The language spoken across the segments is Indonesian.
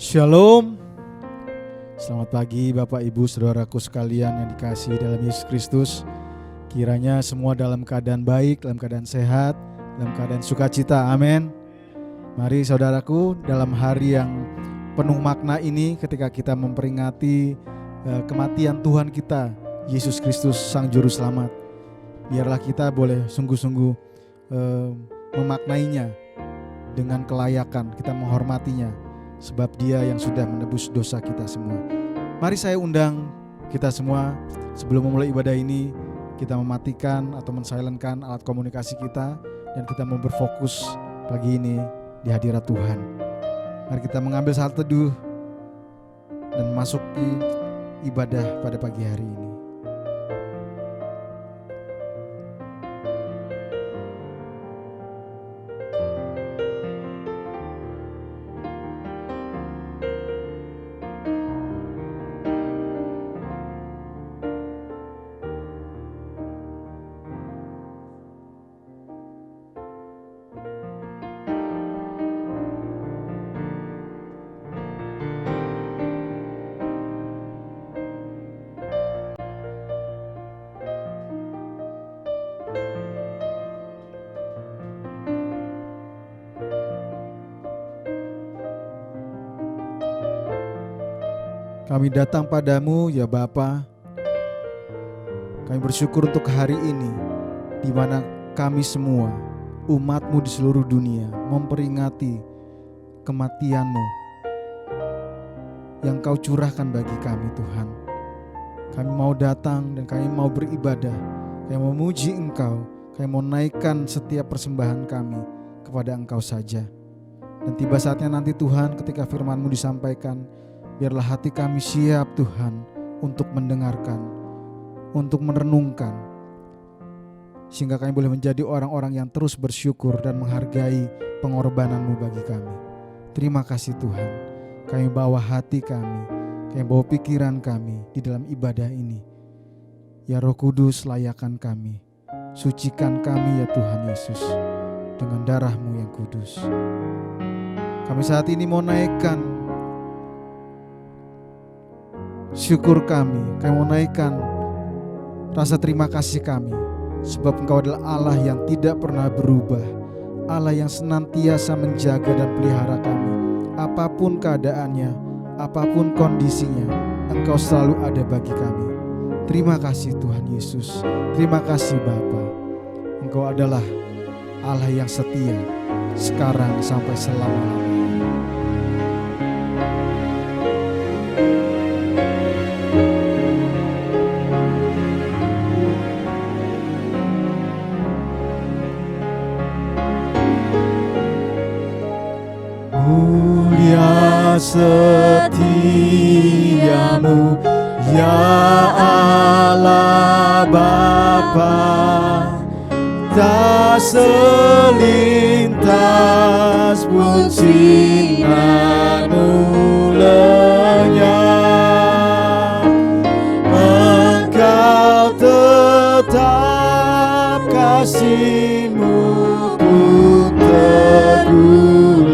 Shalom. Selamat pagi Bapak Ibu Saudaraku sekalian yang dikasihi dalam Yesus Kristus. Kiranya semua dalam keadaan baik, dalam keadaan sehat, dalam keadaan sukacita. Amin. Mari saudaraku, dalam hari yang penuh makna ini, ketika kita memperingati kematian Tuhan kita, Yesus Kristus Sang Juru Selamat, biarlah kita boleh sungguh-sungguh memaknainya dengan kelayakan, kita menghormatinya, sebab Dia yang sudah menebus dosa kita semua. Mari saya undang kita semua, sebelum memulai ibadah ini, kita mematikan atau mensilentkan alat komunikasi kita, dan kita mau berfokus pagi ini di hadirat Tuhan. Mari kita mengambil saat teduh dan masuki ibadah pada pagi hari ini. Kami datang padamu ya Bapa. Kami bersyukur untuk hari ini, di mana kami semua, umat-Mu di seluruh dunia, memperingati kematian-Mu yang Kau curahkan bagi kami Tuhan. Kami mau datang dan kami mau beribadah, kami mau memuji Engkau, kami mau naikkan setiap persembahan kami kepada Engkau saja. Dan tiba saatnya nanti Tuhan, ketika firman-Mu disampaikan, biarlah hati kami siap Tuhan untuk mendengarkan, untuk merenungkan, sehingga kami boleh menjadi orang-orang yang terus bersyukur dan menghargai pengorbanan-Mu bagi kami. Terima kasih Tuhan. Kami bawa hati kami bawa pikiran kami di dalam ibadah ini. Ya Roh Kudus, layakan kami, sucikan kami ya Tuhan Yesus dengan darah-Mu yang kudus. Kami saat ini mau naikkan syukur kami mau naikkan rasa terima kasih kami, sebab Engkau adalah Allah yang tidak pernah berubah, Allah yang senantiasa menjaga dan pelihara kami. Apapun keadaannya, apapun kondisinya, Engkau selalu ada bagi kami. Terima kasih Tuhan Yesus, terima kasih Bapa. Engkau adalah Allah yang setia sekarang sampai selama-lamanya. Mulia setiamu ya Allah Bapa, tak selintas pun sinar-Mu lenyap. Engkau tetap, kasih-Mu pun teguh,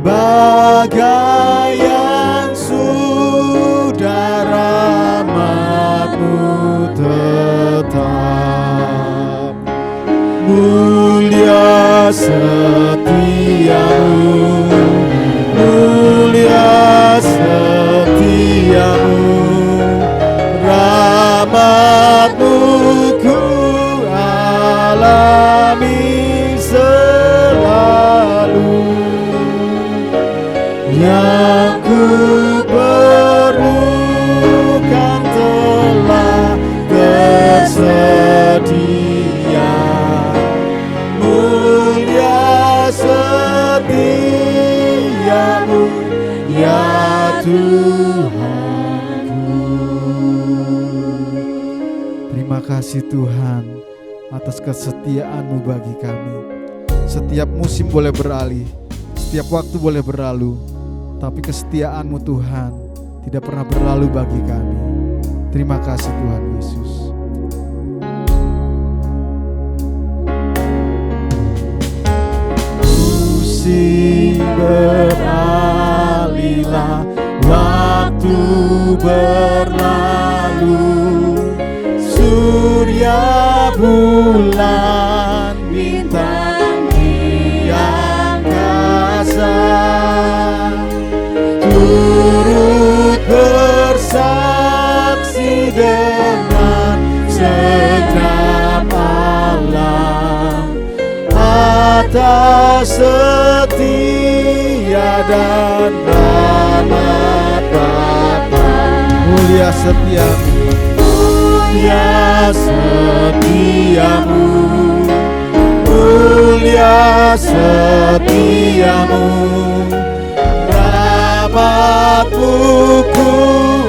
bagai yang sudah rahmat-Mu tetap. Mulia setiamu, mulia setiamu, rahmat-Mu ku alami selalu. Yang ku perlukan telah tersedia. Mulia setiamu ya Tuhanku. Terima kasih Tuhan atas kesetiaan-Mu bagi kami. Setiap musim boleh beralih, setiap waktu boleh berlalu, tapi kesetiaan-Mu Tuhan tidak pernah berlalu bagi kami. Terima kasih Tuhan Yesus. Musim beralih, Allah. Waktu berlalu, surya, bulan, bintang di angkasa turut bersaksi dengan segenap alam atas setia dan rahmat Bapa. Mulia setiamu, mulia setiamu, mulia setiamu, rahmat-Mu ku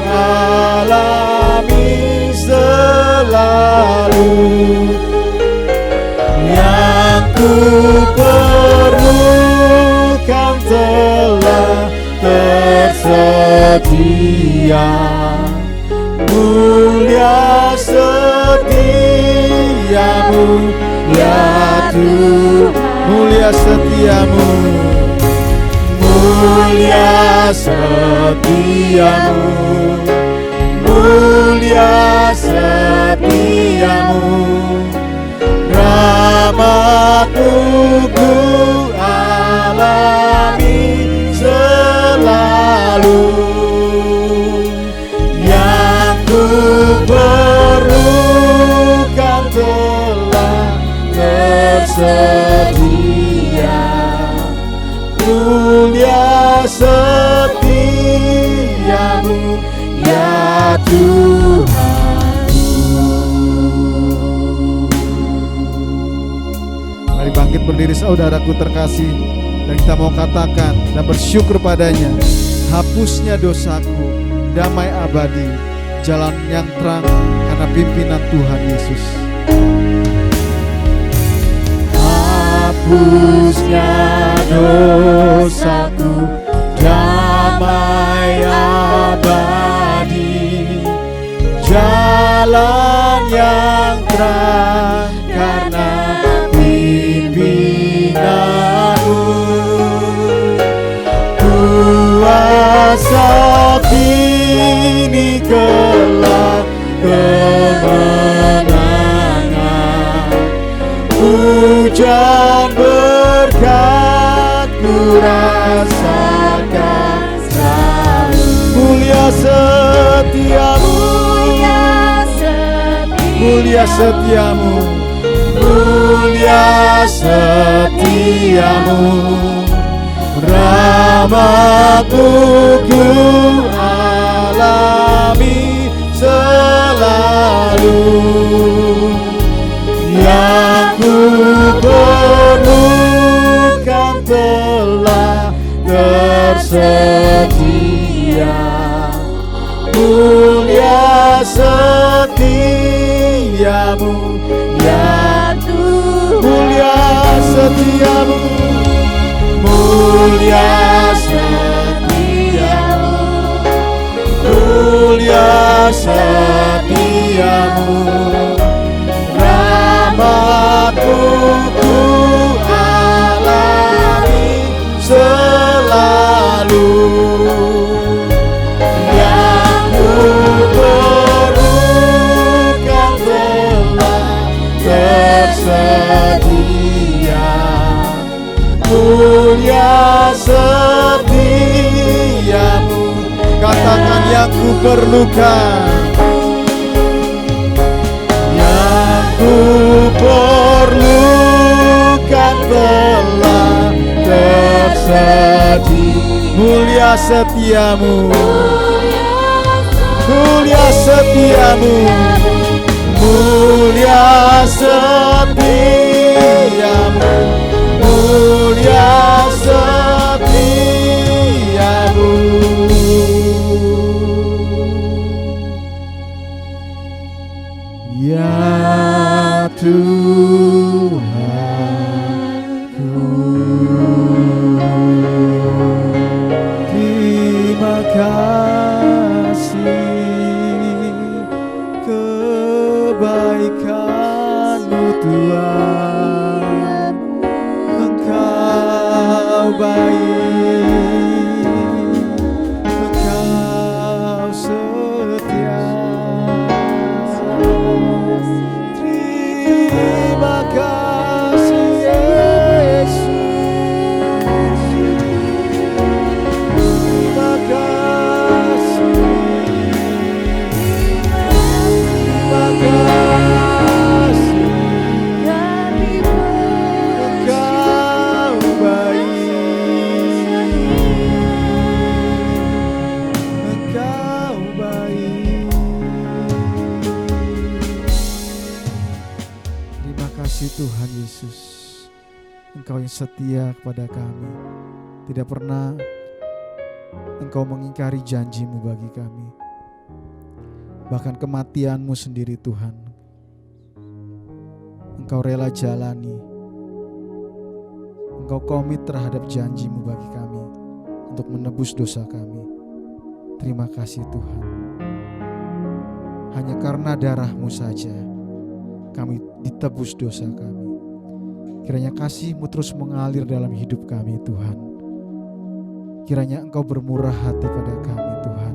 alami selalu. Yang ku perlukan telah tersedia. Mulia setiamu, ya Tuhan. mulia setiamu, mulia setiamu, mulia setiamu, rahmat-Mu ku alami selalu. Yang ku perlukan telah tersedia. Mulia setiamu, ya Tuhan. Mari bangkit berdiri saudaraku terkasih, dan kita mau katakan dan bersyukur padanya. Hapusnya dosaku, damai abadi, jalan yang terang karena pimpinan Tuhan Yesus. Hapusnya dosaku, damai abadi, jalan yang terang karena pimpinan-Mu. Kuasa kini kelak kemenangan, hujan berkat ku rasakan selalu. Mulia setiamu, mulia setiamu, mulia setiamu, rahmat-Mu ku alami selalu. Yang ku perlukan telah tersedia. Mulia setiamu, ya Tuhan. Mulia setiamu, mulia setiamu, mulia setiamu, rahmat-Mu ku alami selalu. Yang ku perlukan telah tersedia. Mulia setiamu, katakan yang ku perlukan. Yang ku perlukan telah tersedia. Mulia setiamu, mulia setiamu, mulia setiamu, mulia setiamu. Ya Tuhanku, terima kasih kebaikan-Mu Tuhan. Engkau baik, Tuhan Yesus, Engkau yang setia kepada kami. Tidak pernah Engkau mengingkari janji-Mu bagi kami. Bahkan kematian-Mu sendiri Tuhan, Engkau rela jalani. Engkau komit terhadap janji-Mu bagi kami untuk menebus dosa kami. Terima kasih Tuhan. Hanya karena darah-Mu saja kami ditebus dosa kami. Kiranya kasih-Mu terus mengalir dalam hidup kami Tuhan. Kiranya Engkau bermurah hati pada kami Tuhan.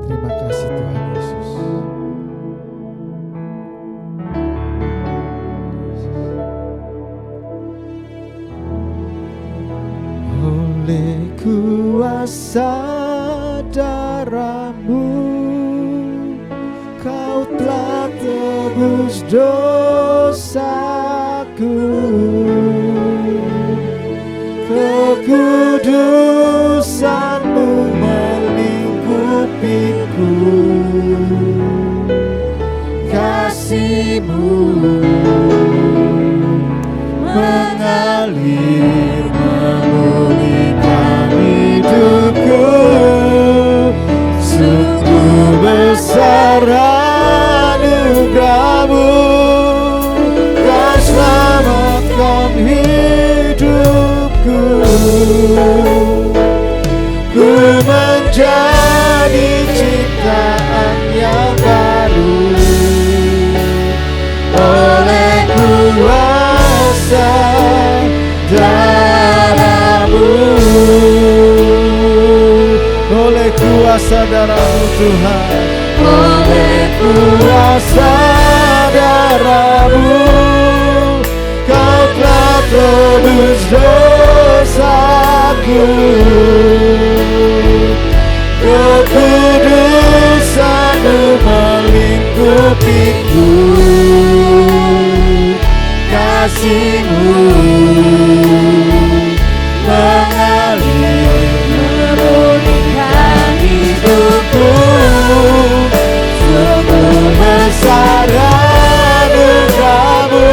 Terima kasih Tuhan Yesus. Oleh kuasa darah-Mu, Kau telah tebus dosaku. Kekudusan-Mu melingkupiku. Kasih-Mu mengalir memulihkan hidupku. Sungguh besar anugerah-Mu, Kau selamatkan hidupku. Ku menjadi ciptaan yang baru oleh kuasa darah-Mu. Oleh kuasa darah-Mu Tuhan, oleh kuasa darah-Mu, Kau telah tebus dosaku. Kekudusan-Mu melingkupiku. Kasih-Mu mengalir memulihkan hidupku. Sungguh besar anugerah-Mu,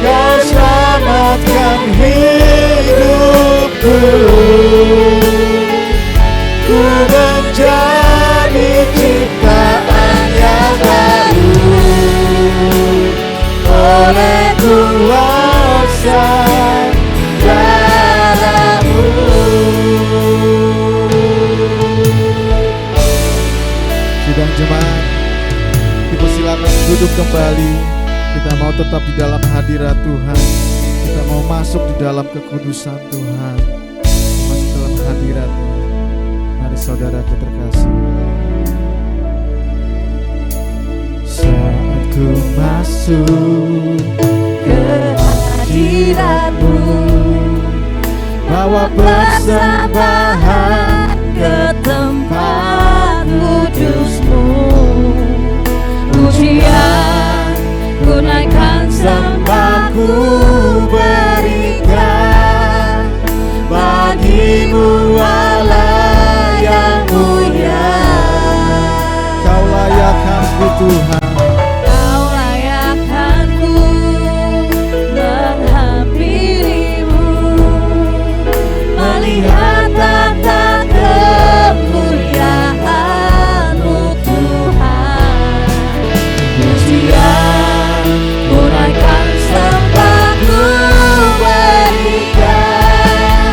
Kau selamatkan hidupku. Ku menjadi ciptaan yang baru oleh kuasa darah-Mu. Sidang jemaat, dipersilakan duduk kembali. Kita mau tetap di dalam hadirat Tuhan. Kita mau masuk di dalam kekudusan Tuhan, masuk dalam hadirat Tuhan. Mari saudaraku terkasih. Saat ku masuk ke hadirat-Mu, bawa persembahan ke tempat kudus-Mu. Pujian ku naikkan, sembah ku berikan bagi-Mu Allah yang mulia. Kau layak Tuhan. Kau layakkanku menghampirimu, melihat tata kemuliaan-Mu Tuhan. Pujian ku naikkan, sembah ku berikan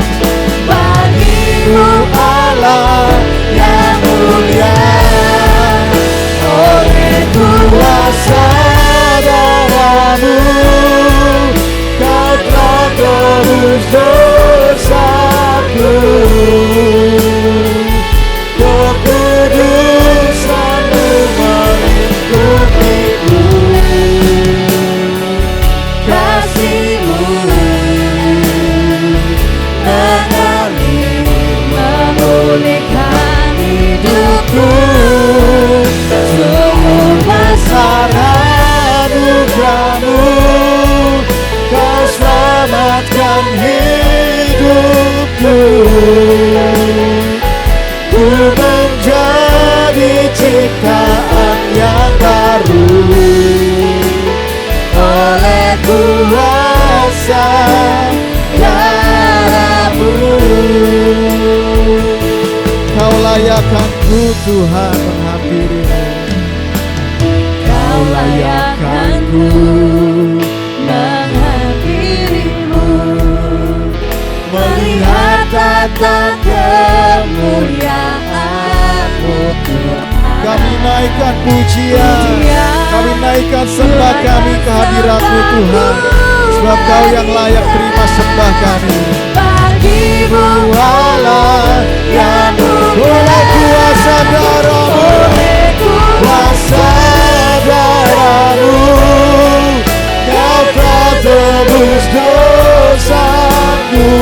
bagi-Mu Allah yang mulia. Kuasa darah-Mu, Kau telah tebus dosaku. Kekudusan-Mu melingkupiku. Kasih-Mu mengalir memulihkan hidupku. Besar anugerah-Mu, Kau selamatkan hidupku. Ku menjadi ciptaan yang baru kuasa darah-Mu. Kau layakkanku Tuhan menghampiri-Mu. Kau layakkanku menghampiri-Mu, melihat tata kemuliaan-Mu Tuhan. Kami naikkan pujian, kami naikkan sembah kami ke hadirat-Mu Tuhan, sebab Kau yang layak terima sembah kami. Bagi-Mu Allah yang oleh kuasa darah-Mu, kuasa darah-Mu, Kau telah tebus dosaku.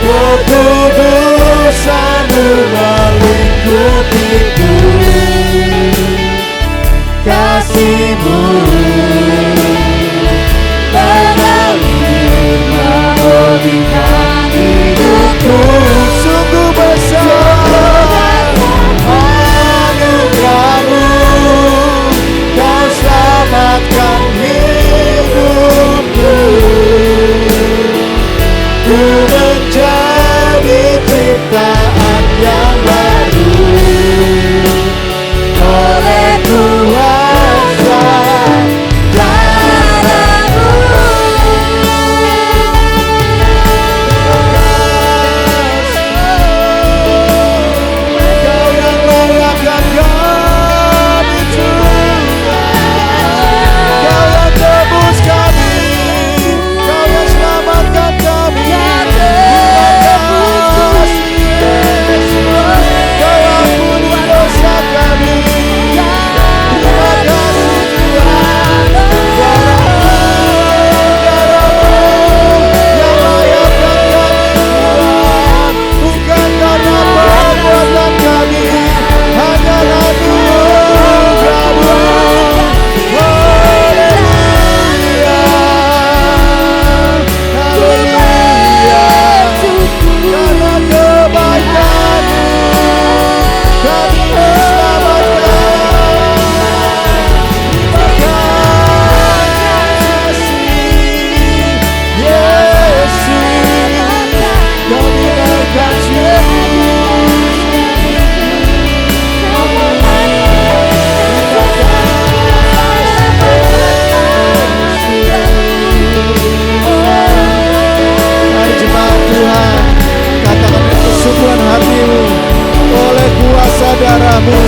Kekudusan-Mu melingkupiku, kasih-Mu mengalir memulihkan hidupku. Sungguh besar anugerah-Mu, Kau selamatkan hidupku. Ku menjadi ciptaan yang baru oleh kuasa darah-Mu. Kau yang layakkan kami Tuhan, Kau yang tebus kami, Kau yang selamatkan kami. Kau ampuni dosa kami. Terima kasih Tuhan. Darah-Mu yang layakkan kami Tuhan, bukan karena perbuatan kami, hanyalah anugerah-Mu. Haleluya, haleluya. Karena kebaikan-Mu kami diselamatkan. Terima kasih Yesus, kami naikkan Mari jemaat Tuhan, katakan dengan kesungguhan hatimu, oleh kuasa darah-Mu,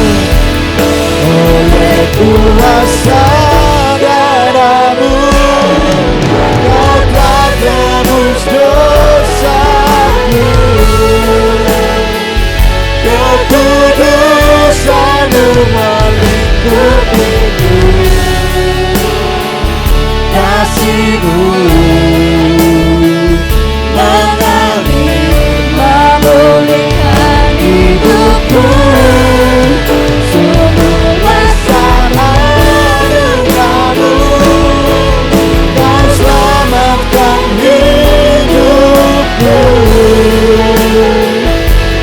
oleh kuasa darah-Mu, Kau telah tebus dosaku. Kekudusan-Mu melingkupiku, kasih-Mu mengalir memulihkan hidupku. Sungguh besar anugerah-Mu, Kau selamatkan hidupku.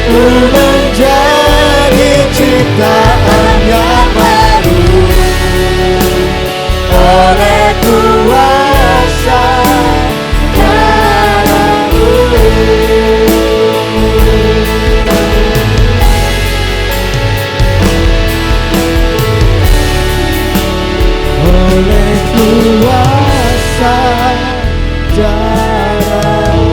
Ku menjadi ciptaan yang baru oleh kuasa darah-Mu. Oleh kuasa darah-Mu.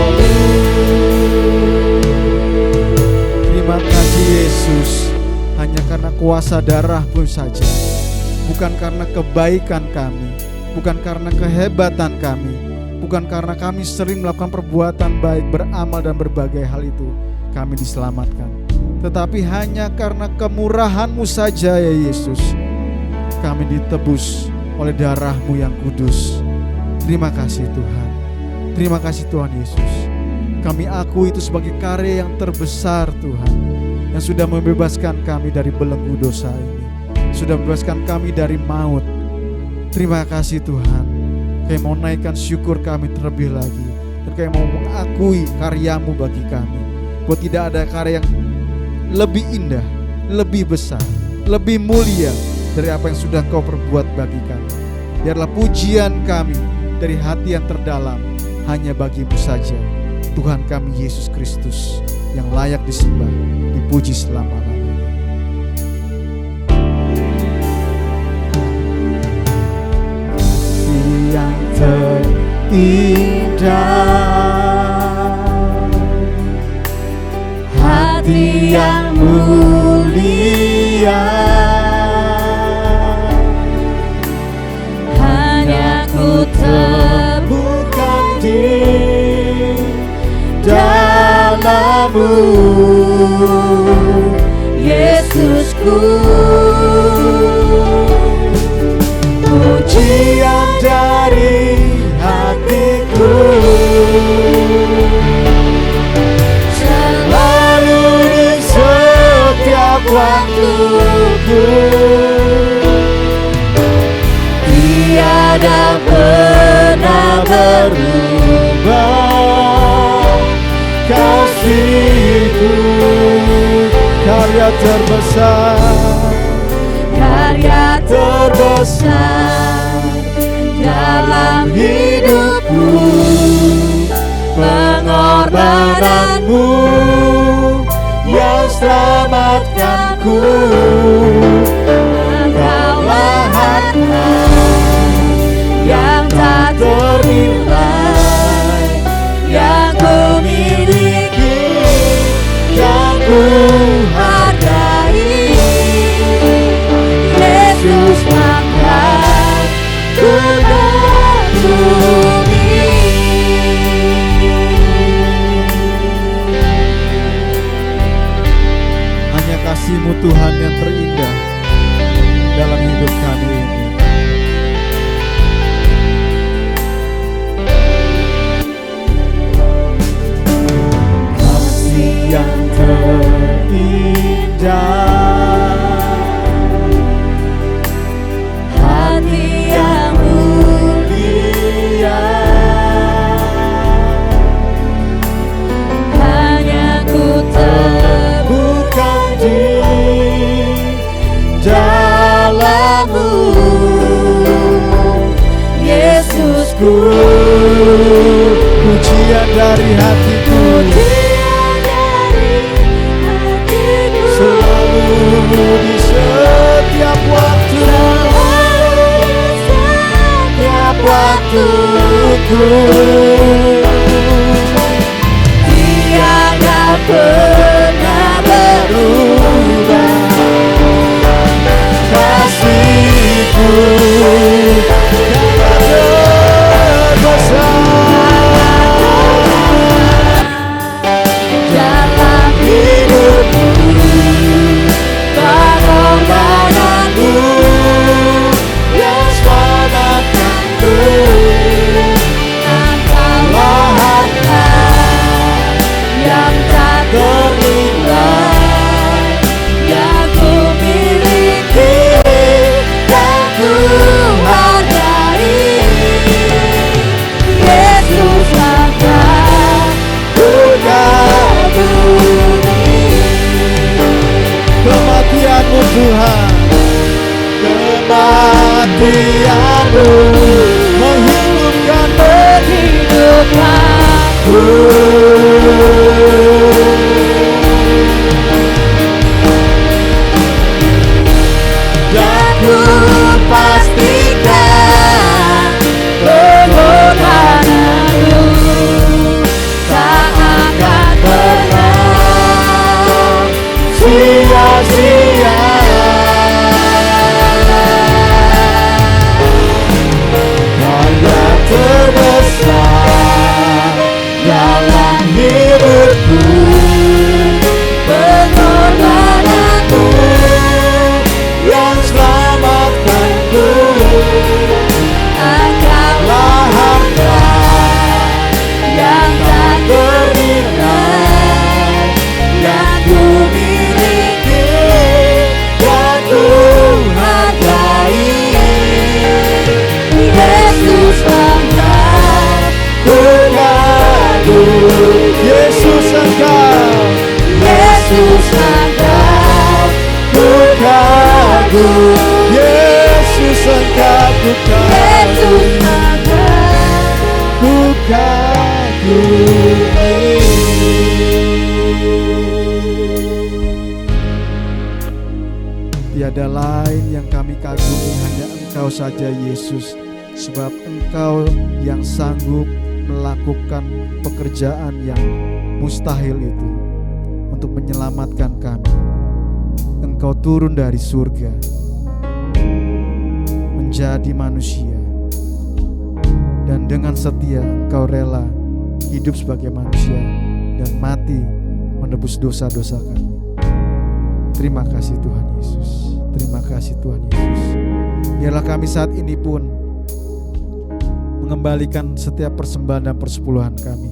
Terima kasih Yesus, hanya karena kuasa darah-Mu saja, bukan karena kebaikan kami, bukan karena kehebatan kami, bukan karena kami sering melakukan perbuatan baik, beramal dan berbagai hal itu kami diselamatkan, tetapi hanya karena kemurahan-Mu saja ya Yesus, kami ditebus oleh darah-Mu yang kudus. Terima kasih Tuhan. Terima kasih Tuhan Yesus. Kami akui itu sebagai karya yang terbesar Tuhan, yang sudah membebaskan kami dari belenggu dosa ini, sudah membebaskan kami dari maut. Terima kasih Tuhan. Kami mau naikkan syukur kami terlebih lagi, dan kami mau mengakui karya-Mu bagi kami, bahwa tidak ada karya yang lebih indah, lebih besar, lebih mulia dari apa yang sudah Kau perbuat bagi kami. Biarlah pujian kami dari hati yang terdalam hanya bagi-Mu saja, Tuhan kami Yesus Kristus, yang layak disembah, dipuji selama-lamanya. Kasih yang terindah, hati yang mulia, hanya ku temukan di dalam-Mu, Yesusku. pujian dari hatiku selalu di setiap waktuku, tiada pernah berubah kasih-Ku. Karya terbesar dalam hidupku, pengorbanan-Mu yang selamatkanku. Engkaulah harta yang tak ternilai, yang ku miliki, yang ku hargai. Yesus, maka ku mengagumi. Hanya kasih-Mu Tuhan yang terindah dalam hidup kami ini. Kasih yang terindah, Hati yang mulia, hanya ku bukan di dalam-Mu, Yesusku. pujian dari hatiku selalu di setiap waktu, setiap waktuku, Tiada pernah berubah kasih-Ku. dalam hidupku, pengorbanan-Mu Yang selamatkanku. Engkaulah harta yang tak ternilai, yang ku miliki, yang ku hargai. Yesus, maka ku kagumi. Kematian-Mu Tuhan, kematian-Mu menghidupkanku. Dan ku pastikan pengorbanan-Mu tak akan pernah sia-sia. Karya terbesar dalam hidupku, pengorbanan-Mu yang selamatkanku. Engkaulah harta yang tak ternilai, yang ku miliki, Dan ku hargai. Yesus, maka ku kagum. Yesus Engkau, Yesus, maka ku kagum. Yesus Engkau, ku kagum. Yesus akan kagumi. Tiada lain yang kami kagumi, hanya Engkau saja Yesus. Sebab Engkau yang sanggup melakukan pekerjaan yang mustahil itu untuk menyelamatkan kami. Engkau turun dari surga menjadi manusia, dan dengan setia Engkau rela hidup sebagai manusia dan mati menebus dosa-dosa kami. Terima kasih Tuhan Yesus. Terima kasih Tuhan Yesus. Biarlah kami saat ini pun mengembalikan setiap persembahan dan persepuluhan kami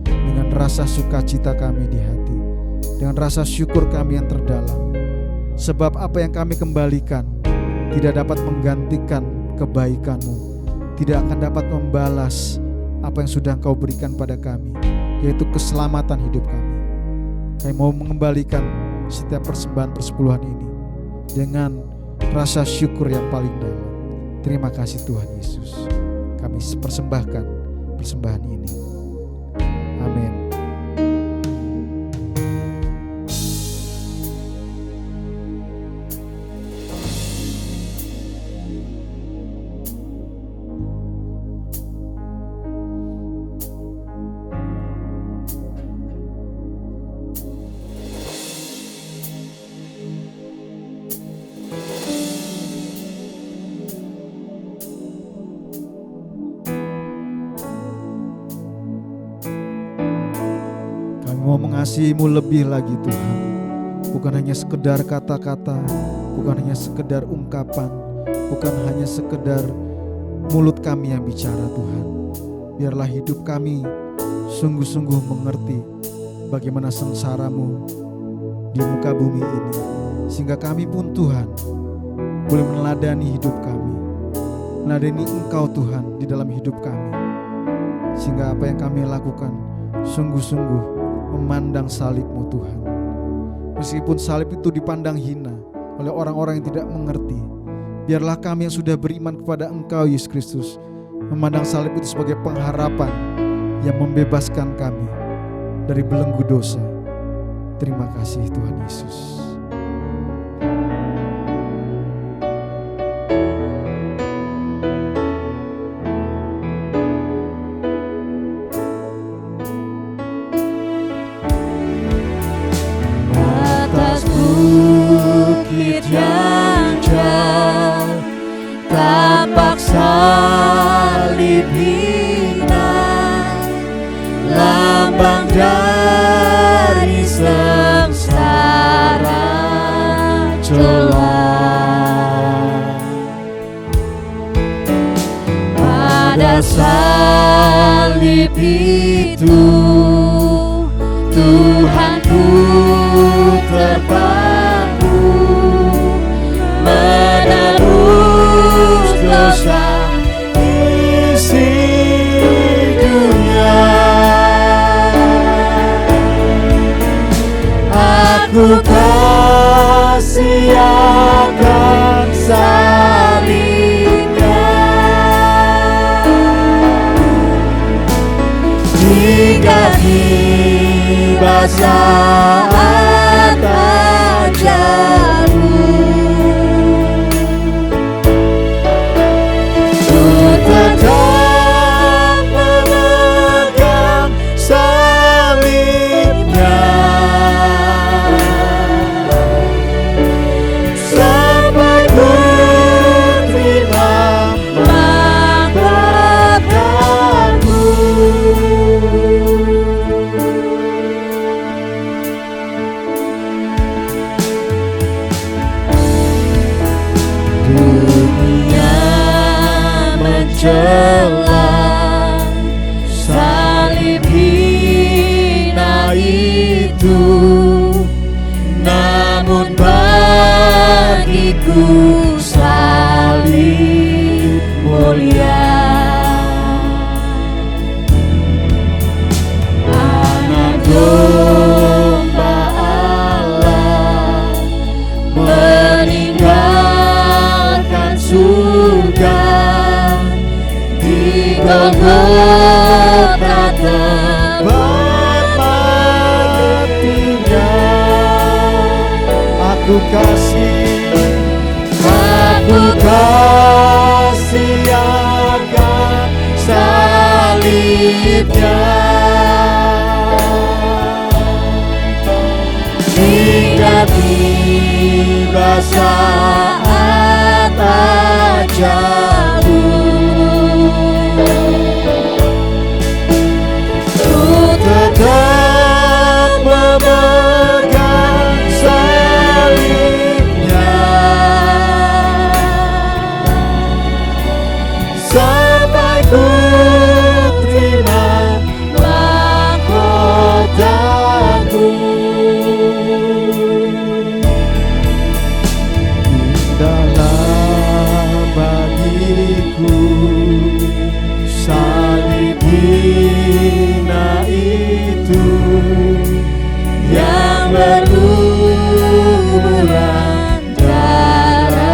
dengan rasa sukacita kami di hati, dengan rasa syukur kami yang terdalam. Sebab apa yang kami kembalikan tidak dapat menggantikan kebaikan-Mu, tidak akan dapat membalas apa yang sudah Engkau berikan pada kami, yaitu keselamatan hidup kami. Kami mau mengembalikan setiap persembahan persepuluhan ini dengan rasa syukur yang paling dalam. Terima kasih Tuhan Yesus. Kami persembahkan persembahan ini. Amin. Mau mengasihi-Mu lebih lagi Tuhan. Bukan hanya sekedar kata-kata, bukan hanya sekedar ungkapan, bukan hanya sekedar mulut kami yang bicara Tuhan. Biarlah hidup kami sungguh-sungguh mengerti bagaimana sengsara-Mu di muka bumi ini, sehingga kami pun Tuhan boleh meneladani hidup kami, meneladani Engkau Tuhan di dalam hidup kami, sehingga apa yang kami lakukan sungguh-sungguh memandang salib-Mu Tuhan. Meskipun salib itu dipandang hina oleh orang-orang yang tidak mengerti, biarlah kami yang sudah beriman kepada Engkau Yesus Kristus memandang salib itu sebagai pengharapan yang membebaskan kami dari belenggu dosa. Terima kasih Tuhan Yesus. yang jauh tampak salib hina, lambang dari sengsara celah. Pada salib itu Tuhanku terpaku, menebus dosa isi dunia. Aku kasih akan salibnya hingga tiba saat ajalmu. Tetap memegang salibnya sampai ku terima mangkatku. Dunia mencela salib hina itu, namun bagiku salib mulia. Anak domba Allah meninggalkan surga Engkau tetap matinya. Aku kasih akan salibnya. Hingga tiba saat ajalku, ku tetap memegang salibnya sampai ku terima mahkotaku. Indahlah bagiku salib hina itu yang berlumuran darah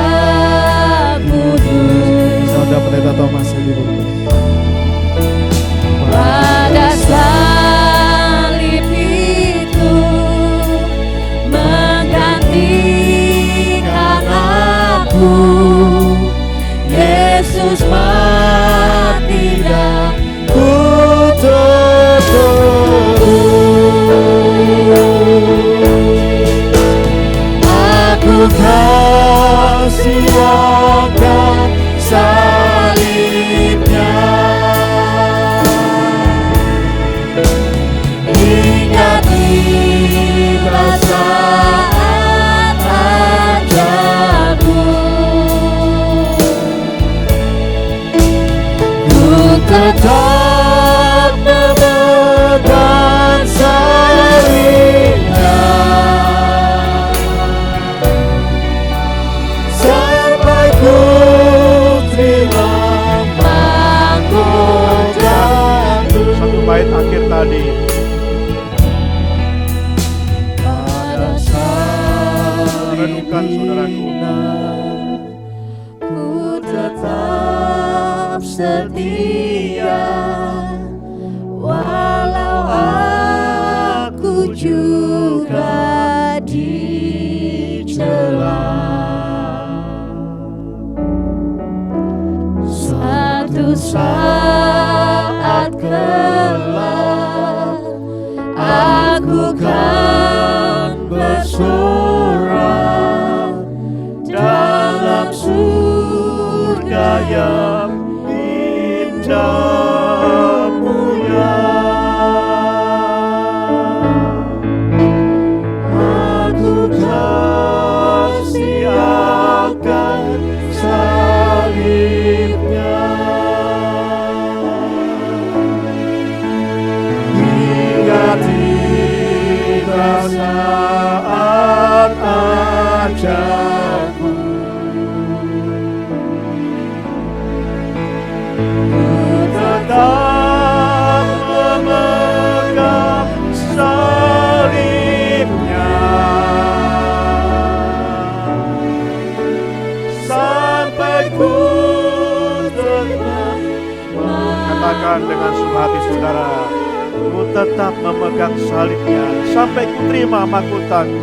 kudus. Saudara Pendeta Thomas Ibu. pada salib itu menggantikan aku. Yesus mati dan Ku Aku kasih akan salibnya hingga tiba saat ajalku. Ku tetap memegang salibnya sampai ku terima mahkotaku. Satu bait akhir tadi. Pada Renungkan, saudaraku. ku tetap setia walau aku juga dicela. Satu saat kelak aku kan bersorak dalam surga yang indah mulia. Aku kasih akan salibnya hingga tiba saat ajalku. Ku tetap memegang salibnya sampai ku tetap. Katakan dengan seluruh hati saudara, ku tetap memegang salibnya sampai ku terima mahkotaku.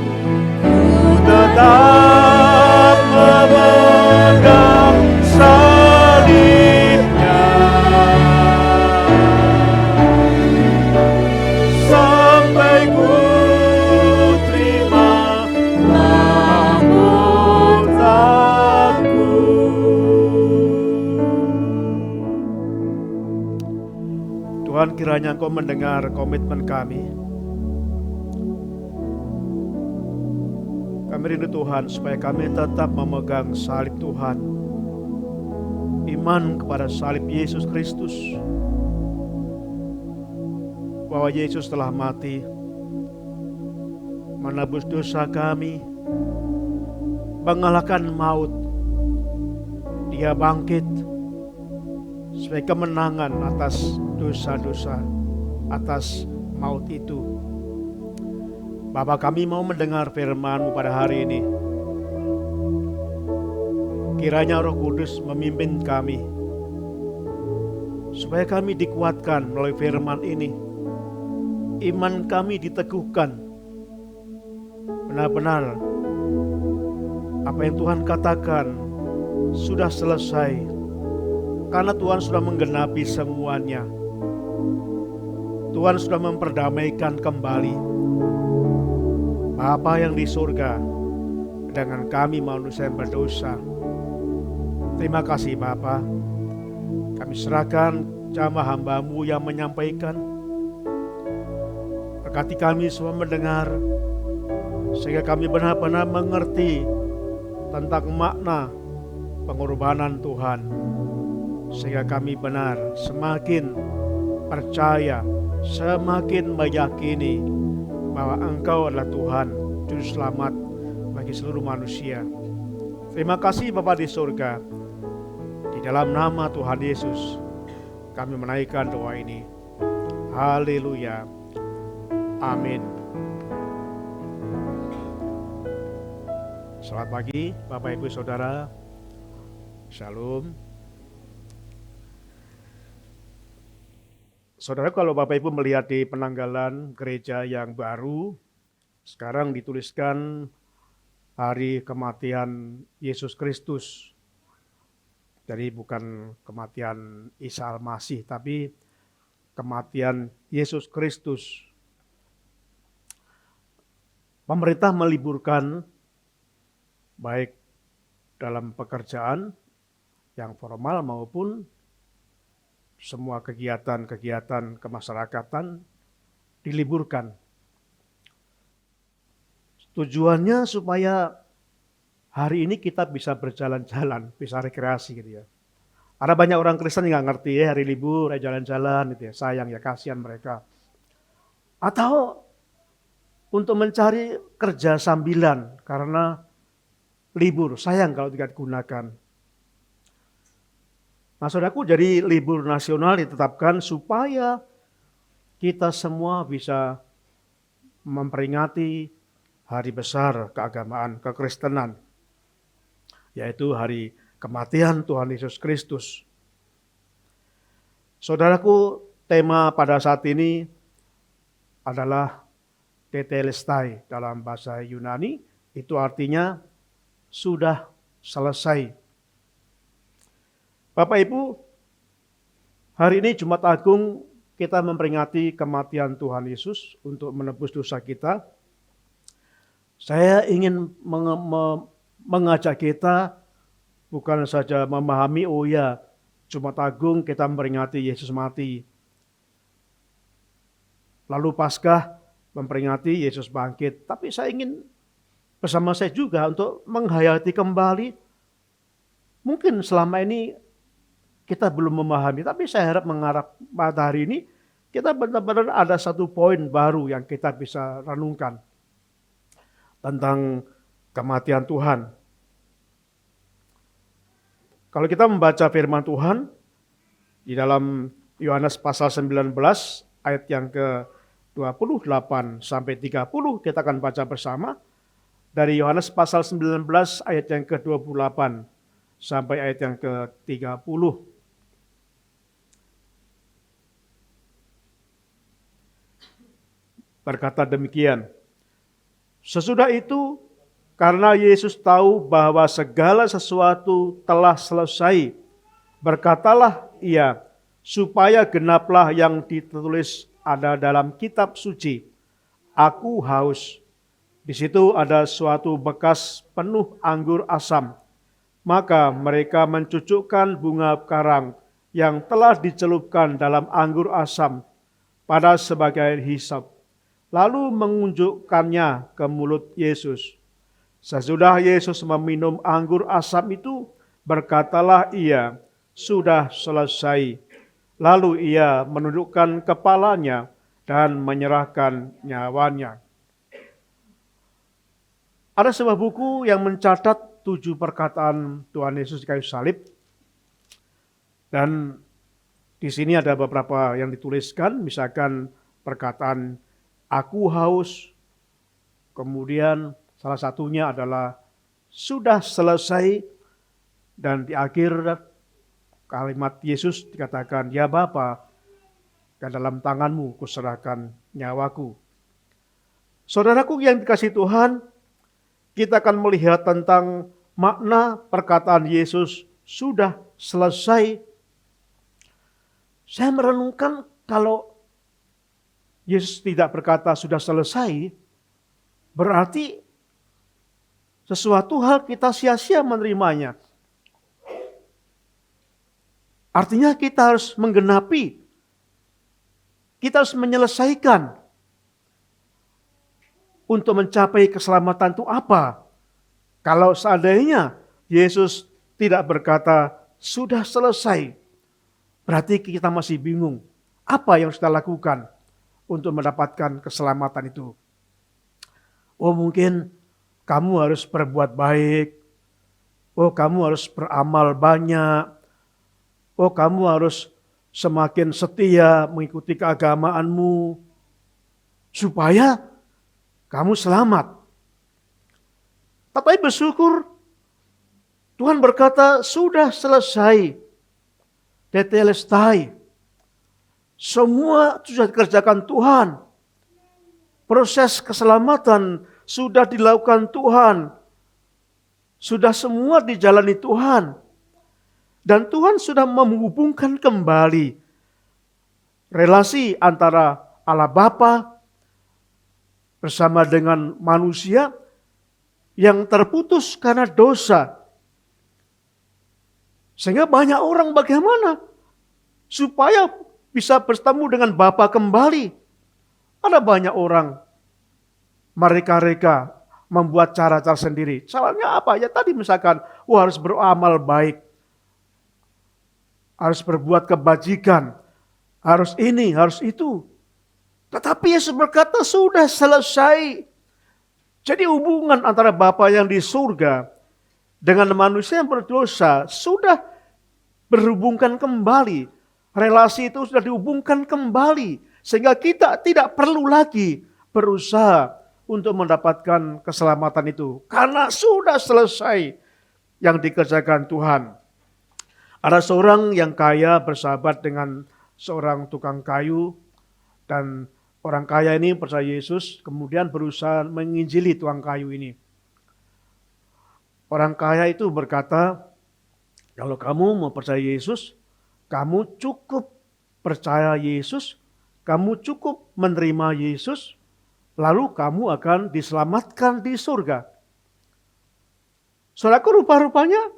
Ku tetap memegang salibnya sampai ku terima mahkotaku. Tuhan, kiranya Engkau mendengar komitmen kami. Kami rindu Tuhan supaya kami tetap memegang salib Tuhan. Iman kepada salib Yesus Kristus. Bahwa Yesus telah mati menebus dosa kami, mengalahkan maut. Dia bangkit sebagai kemenangan atas dosa-dosa, atas maut itu. Bapa, kami mau mendengar firman-Mu pada hari ini. Kiranya Roh Kudus memimpin kami supaya kami dikuatkan melalui firman ini. Iman kami diteguhkan. Benar-benar apa yang Tuhan katakan sudah selesai, karena Tuhan sudah menggenapi semuanya. Tuhan sudah memperdamaikan kembali Bapa yang di surga dengan kami manusia yang berdosa. Terima kasih Bapa. Kami serahkan jamaah hamba-Mu yang menyampaikan. Berkati kami semua mendengar, sehingga kami benar-benar mengerti tentang makna pengorbanan Tuhan. Sehingga kami benar semakin percaya, semakin meyakini bahwa Engkau adalah Tuhan, Juru Selamat bagi seluruh manusia. Terima kasih Bapa di surga. Di dalam nama Tuhan Yesus kami menaikkan doa ini. Haleluya. Amin. Selamat pagi Bapak Ibu Saudara. Shalom. Saudara, kalau Bapak Ibu melihat di penanggalan gereja yang baru, sekarang dituliskan hari kematian Yesus Kristus. Jadi bukan kematian Isa Al-Masih, tapi kematian Yesus Kristus. Pemerintah meliburkan baik dalam pekerjaan yang formal maupun semua kegiatan-kegiatan kemasyarakatan diliburkan. Tujuannya supaya hari ini kita bisa berjalan-jalan, bisa rekreasi gitu ya. Ada banyak orang Kristen yang nggak ngerti ya hari libur, jalan-jalan gitu ya. Sayang ya, kasihan mereka. Atau untuk mencari kerja sambilan karena libur, sayang kalau tidak digunakan. Nah saudaraku, jadi libur nasional ditetapkan supaya kita semua bisa memperingati hari besar keagamaan, kekristenan, yaitu hari kematian Tuhan Yesus Kristus. Saudaraku, tema pada saat ini adalah tetelestai dalam bahasa Yunani, itu artinya sudah selesai. Bapak Ibu, hari ini Jumat Agung kita memperingati kematian Tuhan Yesus untuk menebus dosa kita. Saya ingin mengajak kita bukan saja memahami, oh ya, Jumat Agung kita memperingati Yesus mati. Lalu Paskah memperingati Yesus bangkit. Tapi saya ingin bersama saya juga untuk menghayati kembali. Mungkin selama ini kita belum memahami, tapi saya harap mengarah pada hari ini kita benar-benar ada satu poin baru yang kita bisa renungkan tentang kematian Tuhan. Kalau kita membaca firman Tuhan di dalam Yohanes pasal 19 ayat yang ke-28 sampai 30, kita akan baca bersama dari Yohanes pasal 19 ayat yang ke-28 sampai ayat yang ke-30. Berkata demikian, sesudah itu karena Yesus tahu bahwa segala sesuatu telah selesai, berkatalah ia, supaya genaplah yang ditulis ada dalam kitab suci, aku haus. Di situ ada suatu bekas penuh anggur asam. Maka mereka mencucukkan bunga karang yang telah dicelupkan dalam anggur asam pada sebagian hisap, lalu mengunjukkannya ke mulut Yesus. Sesudah Yesus meminum anggur asam itu, berkatalah ia, sudah selesai. Lalu ia menundukkan kepalanya dan menyerahkan nyawanya. Ada sebuah buku yang mencatat 7 perkataan Tuhan Yesus di kayu salib. Dan di sini ada beberapa yang dituliskan, misalkan perkataan aku haus, kemudian salah satunya adalah sudah selesai, dan di akhir kalimat Yesus dikatakan, ya Bapa, dan dalam tanganmu kuserahkan nyawaku. Saudaraku yang dikasihi Tuhan, kita akan melihat tentang makna perkataan Yesus sudah selesai. Saya merenungkan kalau Yesus tidak berkata sudah selesai, berarti sesuatu hal kita sia-sia menerimanya. Artinya kita harus menggenapi, kita harus menyelesaikan. Untuk mencapai keselamatan itu apa? Kalau seandainya Yesus tidak berkata sudah selesai, berarti kita masih bingung. Apa yang harus kita lakukan untuk mendapatkan keselamatan itu? Oh, mungkin kamu harus berbuat baik. Oh, kamu harus beramal banyak. Oh, kamu harus semakin setia mengikuti keagamaanmu supaya kamu selamat. Tapi bersyukur Tuhan berkata sudah selesai. Tetelestai. Semua sudah dikerjakan Tuhan. Proses keselamatan sudah dilakukan Tuhan. Sudah semua dijalani Tuhan. Dan Tuhan sudah menghubungkan kembali relasi antara Allah Bapa bersama dengan manusia yang terputus karena dosa. Sehingga banyak orang bagaimana supaya bisa bertemu dengan Bapa kembali. Ada banyak orang mereka membuat cara-cara sendiri. Caranya apa? Ya tadi misalkan, harus beramal baik. Harus berbuat kebajikan. Harus ini, harus itu. Tetapi Yesus berkata sudah selesai. Jadi hubungan antara Bapa yang di surga dengan manusia yang berdosa sudah berhubungkan kembali. Relasi itu sudah dihubungkan kembali. Sehingga kita tidak perlu lagi berusaha untuk mendapatkan keselamatan itu. Karena sudah selesai yang dikerjakan Tuhan. Ada seorang yang kaya bersahabat dengan seorang tukang kayu. Dan orang kaya ini percaya Yesus, kemudian berusaha menginjili tukang kayu ini. Orang kaya itu berkata, kalau kamu mau percaya Yesus, kamu cukup percaya Yesus, kamu cukup menerima Yesus, lalu kamu akan diselamatkan di surga. Saudaraku, rupa-rupanya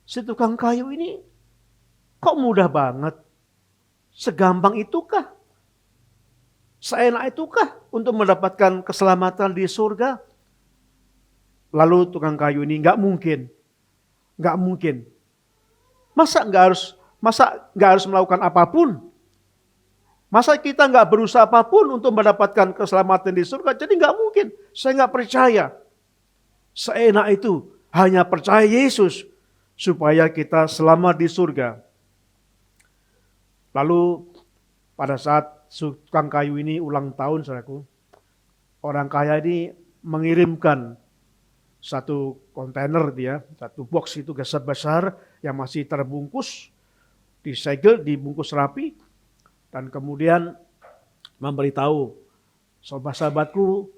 si tukang kayu ini kok mudah banget? Segampang itukah? Seenak itukah untuk mendapatkan keselamatan di surga? Lalu tukang kayu ini nggak mungkin. Masa nggak harus melakukan apapun? Masa kita nggak berusaha apapun untuk mendapatkan keselamatan di surga? Jadi nggak mungkin. Saya nggak percaya. Seenak itu hanya percaya Yesus supaya kita selamat di surga. Lalu pada saat tukang kayu ini ulang tahun, saudaraku, orang kaya ini mengirimkan satu kontainer dia, satu box itu besar yang masih terbungkus, disegel, dibungkus rapi, dan kemudian memberitahu, sahabat-sahabatku,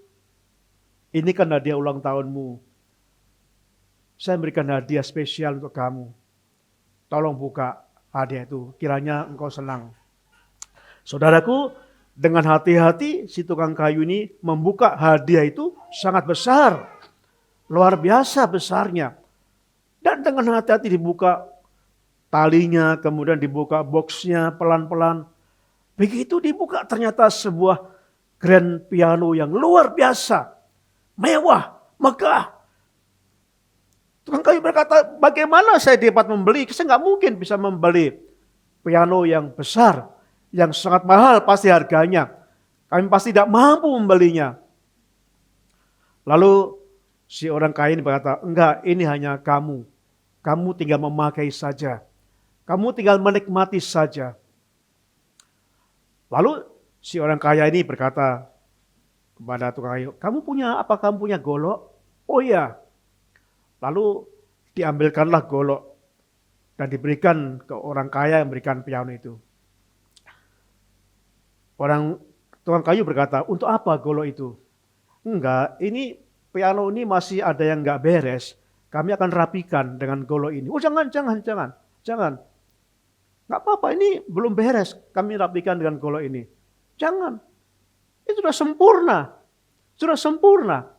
ini kan hadiah ulang tahunmu. Saya memberikan hadiah spesial untuk kamu. Tolong buka hadiah itu, kiranya engkau senang. Saudaraku, dengan hati-hati si tukang kayu ini membuka hadiah itu sangat besar. Luar biasa besarnya. Dan dengan hati-hati dibuka talinya, kemudian dibuka boxnya pelan-pelan. Begitu dibuka ternyata sebuah grand piano yang luar biasa. Mewah, megah. Tukang kayu berkata, bagaimana saya dapat membeli? Saya nggak mungkin bisa membeli piano yang besar, yang sangat mahal pasti harganya. Kami pasti tidak mampu membelinya. Lalu si orang kaya ini berkata, enggak, ini hanya kamu. Kamu tinggal memakai saja. Kamu tinggal menikmati saja. Lalu si orang kaya ini berkata kepada tukang kayu, kamu punya apa? Kamu punya golok? Oh iya. Lalu diambilkanlah golok. dan diberikan ke orang kaya yang memberikan piano itu. Orang tukang kayu berkata, untuk apa golok itu? Enggak, ini piano ini masih ada yang enggak beres. Kami akan rapikan dengan golok ini. Oh jangan. Enggak apa-apa, ini belum beres. Kami rapikan dengan golok ini. Jangan. Itu sudah sempurna. Sudah sempurna.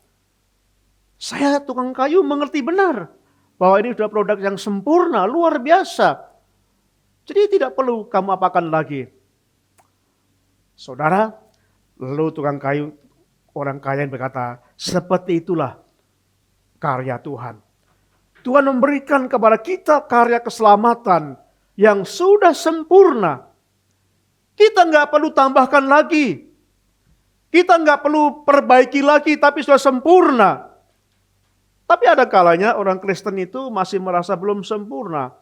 Saya tukang kayu mengerti benar bahwa ini sudah produk yang sempurna, luar biasa. Jadi tidak perlu kamu apakan lagi. Saudara, lalu tukang kayu, orang kaya yang berkata, seperti itulah karya Tuhan. Tuhan memberikan kepada kita karya keselamatan yang sudah sempurna. Kita nggak perlu tambahkan lagi. Kita nggak perlu perbaiki lagi, tapi sudah sempurna. Tapi ada kalanya orang Kristen itu masih merasa belum sempurna.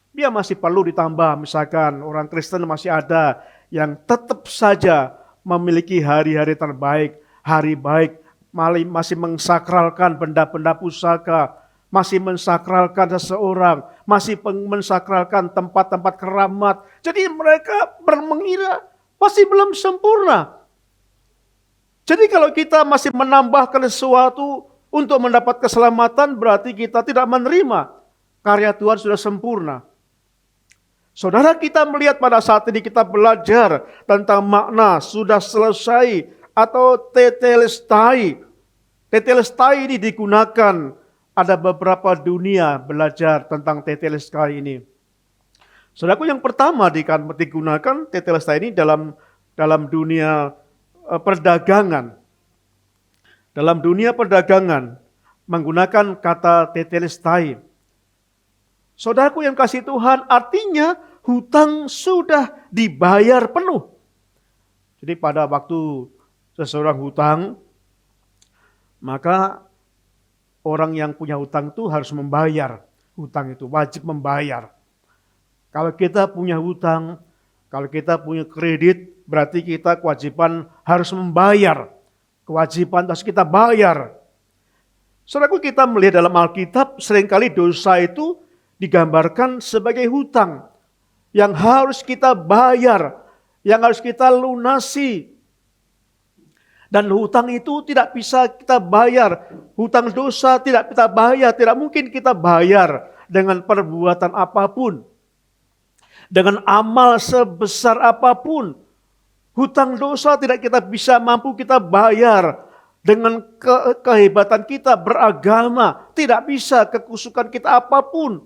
Dia masih perlu ditambah, misalkan orang Kristen masih ada yang tetap saja memiliki hari-hari terbaik, hari baik, masih mensakralkan benda-benda pusaka, masih mensakralkan seseorang, masih mensakralkan tempat-tempat keramat. Jadi mereka mengira masih belum sempurna. Jadi kalau kita masih menambahkan sesuatu untuk mendapat keselamatan, berarti kita tidak menerima karya Tuhan sudah sempurna. Saudara, kita melihat pada saat ini kita belajar tentang makna sudah selesai atau tetelestai. Tetelestai ini digunakan, ada beberapa dunia belajar tentang tetelestai ini. Saudaraku, yang pertama digunakan tetelestai ini dalam dunia perdagangan. Dalam dunia perdagangan menggunakan kata tetelestai. Saudaraku yang kasih Tuhan, artinya hutang sudah dibayar penuh. Jadi pada waktu seseorang hutang, maka orang yang punya hutang itu harus membayar hutang itu, wajib membayar. Kalau kita punya hutang, kalau kita punya kredit, berarti kita kewajiban harus membayar. Kewajiban harus kita bayar. Saudaraku, kita melihat dalam Alkitab seringkali dosa itu digambarkan sebagai hutang yang harus kita bayar, yang harus kita lunasi. Dan hutang itu tidak bisa kita bayar. Hutang dosa tidak kita bayar, tidak mungkin kita bayar dengan perbuatan apapun. Dengan amal sebesar apapun. Hutang dosa tidak kita bisa mampu kita bayar dengan kehebatan kita beragama. Tidak bisa, kekusukan kita apapun.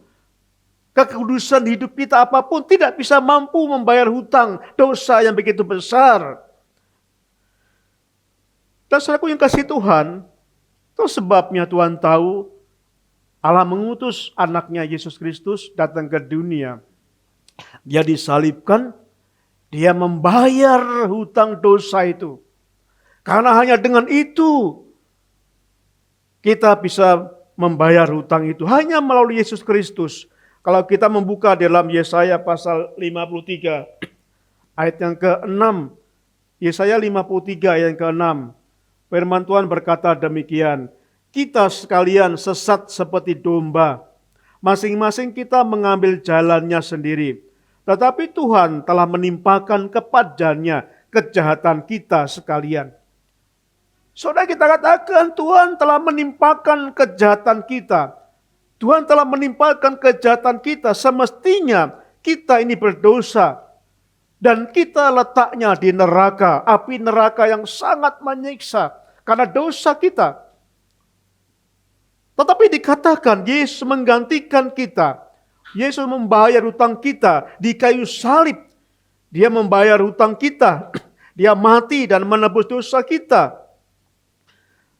Kekudusan hidup kita apapun tidak bisa mampu membayar hutang dosa yang begitu besar. Dan saudaraku yang kasih Tuhan, itu sebabnya Tuhan tahu Allah mengutus anaknya Yesus Kristus datang ke dunia. Dia disalibkan, dia membayar hutang dosa itu. Karena hanya dengan itu kita bisa membayar hutang itu. Hanya melalui Yesus Kristus. Kalau kita membuka dalam Yesaya pasal 53 ayat yang ke-6. Yesaya 53 ayat yang ke-6. Firman Tuhan berkata demikian. Kita sekalian sesat seperti domba. Masing-masing kita mengambil jalannya sendiri. Tetapi Tuhan telah menimpakan kepadanya kejahatan kita sekalian. Saudara, kita katakan Tuhan telah menimpakan kejahatan kita. Tuhan telah menimpakan kejahatan kita. Semestinya kita ini berdosa. Dan kita letaknya di neraka. Api neraka yang sangat menyiksa. Karena dosa kita. Tetapi dikatakan Yesus menggantikan kita. Yesus membayar hutang kita di kayu salib. Dia membayar hutang kita. Dia mati dan menebus dosa kita.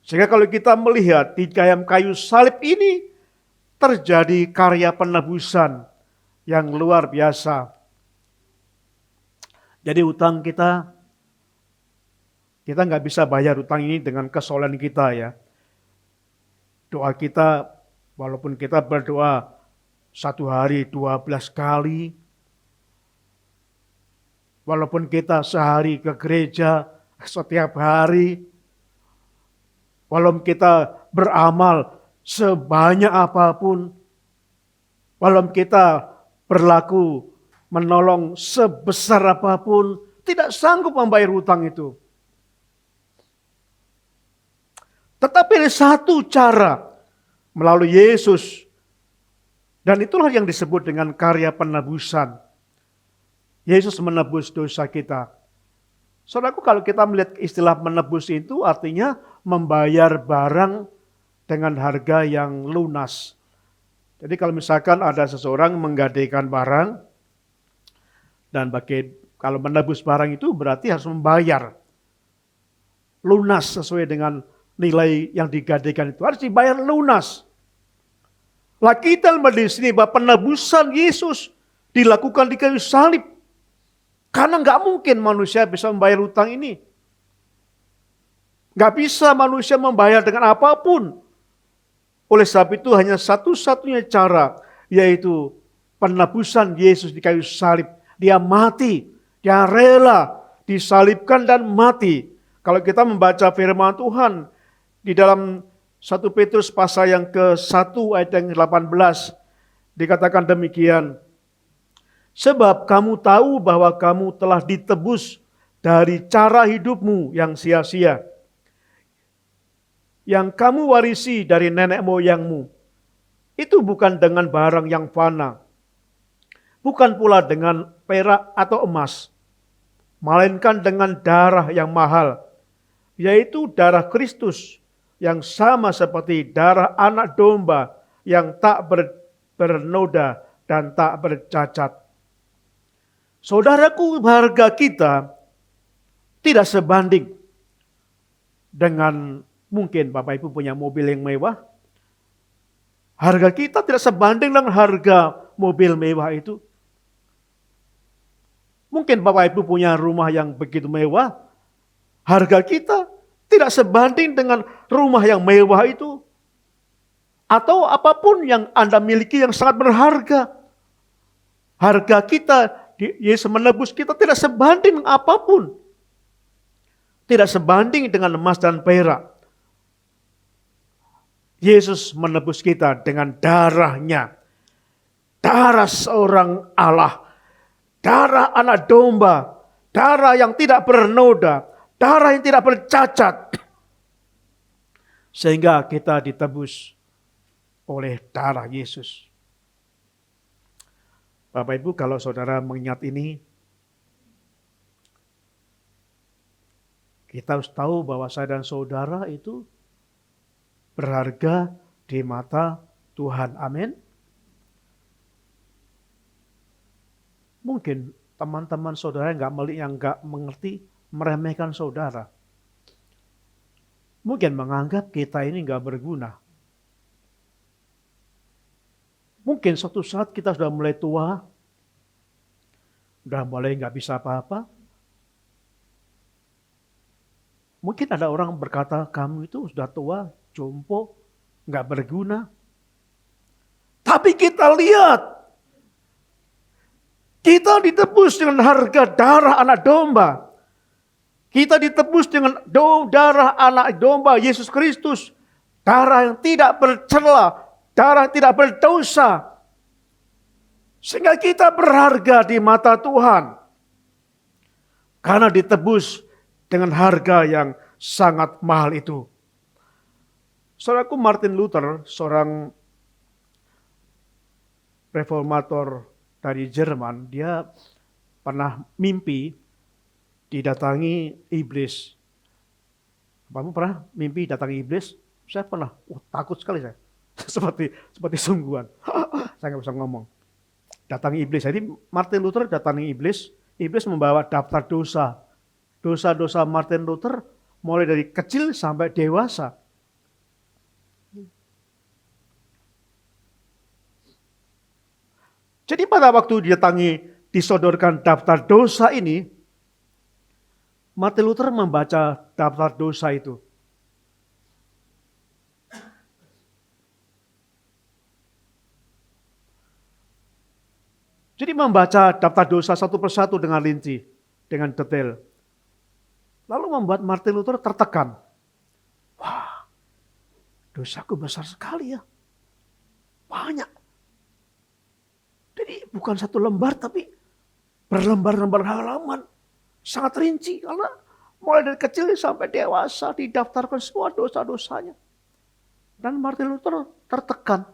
Sehingga kalau kita melihat di kayu salib ini terjadi karya penebusan yang luar biasa. Jadi hutang kita nggak bisa bayar hutang ini dengan kesolehan kita ya. Doa kita, walaupun kita berdoa 1 hari 12 kali. Walaupun kita sehari ke gereja setiap hari. Walaupun kita beramal sebanyak apapun. Walaupun kita berlaku menolong sebesar apapun, tidak sanggup membayar hutang itu. Tetapi ada satu cara melalui Yesus. Dan itulah yang disebut dengan karya penebusan. Yesus menebus dosa kita. Saudaraku, kalau kita melihat istilah menebus itu artinya membayar barang dengan harga yang lunas. Jadi kalau misalkan ada seseorang menggadaikan barang, dan kalau menebus barang itu berarti harus membayar lunas sesuai dengan nilai yang digadaikan itu. Harus dibayar lunas. Lah kita di sini bahwa penebusan Yesus dilakukan di kayu salib. Karena nggak mungkin manusia bisa membayar hutang ini. Nggak bisa manusia membayar dengan apapun. Oleh sebab itu hanya satu-satunya cara, yaitu penebusan Yesus di kayu salib. Dia mati, dia rela disalibkan dan mati. Kalau kita membaca firman Tuhan di dalam 1 Petrus pasal yang ke-1 ayat yang 18, dikatakan demikian. Sebab kamu tahu bahwa kamu telah ditebus dari cara hidupmu yang sia-sia, yang kamu warisi dari nenek moyangmu. Itu bukan dengan barang yang fana, bukan pula dengan perak atau emas, melainkan dengan darah yang mahal, yaitu darah Kristus, yang sama seperti darah anak domba yang tak bernoda dan tak bercacat. Saudaraku, harga kita tidak sebanding dengan mungkin Bapak Ibu punya mobil yang mewah. Harga kita tidak sebanding dengan harga mobil mewah itu. Mungkin Bapak Ibu punya rumah yang begitu mewah. Harga kita tidak sebanding dengan rumah yang mewah itu. Atau apapun yang Anda miliki yang sangat berharga. Harga kita, Yesus menebus kita tidak sebanding dengan apapun. Tidak sebanding dengan emas dan perak. Yesus menebus kita dengan darahnya. Darah seorang Allah. Darah anak domba. Darah yang tidak bernoda. Darah yang tidak bercacat. Sehingga kita ditebus oleh darah Yesus. Bapak Ibu, kalau saudara mengingat ini, kita harus tahu bahwa saya dan saudara itu berharga di mata Tuhan. Amin. Mungkin teman-teman saudara yang nggak mengerti, meremehkan saudara. Mungkin menganggap kita ini nggak berguna. Mungkin suatu saat kita sudah mulai tua, sudah mulai nggak bisa apa-apa. Mungkin ada orang berkata, kamu itu sudah tua, jompo, nggak berguna. Tapi kita lihat, kita ditebus dengan harga darah anak domba. Kita ditebus dengan darah anak domba Yesus Kristus. Darah yang tidak bercela, darah yang tidak berdosa. Sehingga kita berharga di mata Tuhan. Karena ditebus dengan harga yang sangat mahal itu. Saudaraku, Martin Luther, seorang reformator dari Jerman, dia pernah mimpi didatangi iblis. Kamu pernah mimpi datangi iblis? Saya pernah. Takut sekali saya. seperti sungguhan. Saya nggak bisa ngomong. Datangi iblis. Jadi Martin Luther datangi iblis. Iblis membawa daftar dosa. Dosa-dosa Martin Luther mulai dari kecil sampai dewasa. Jadi pada waktu disodorkan daftar dosa ini, Martin Luther membaca daftar dosa itu. Jadi membaca daftar dosa satu persatu dengan rinci, dengan detail. Lalu membuat Martin Luther tertekan. Wah, dosaku besar sekali ya. Banyak. bukan satu lembar tapi berlembar-lembar halaman. Sangat rinci karena mulai dari kecil sampai dewasa didaftarkan semua dosa-dosanya. Dan Martin Luther tertekan.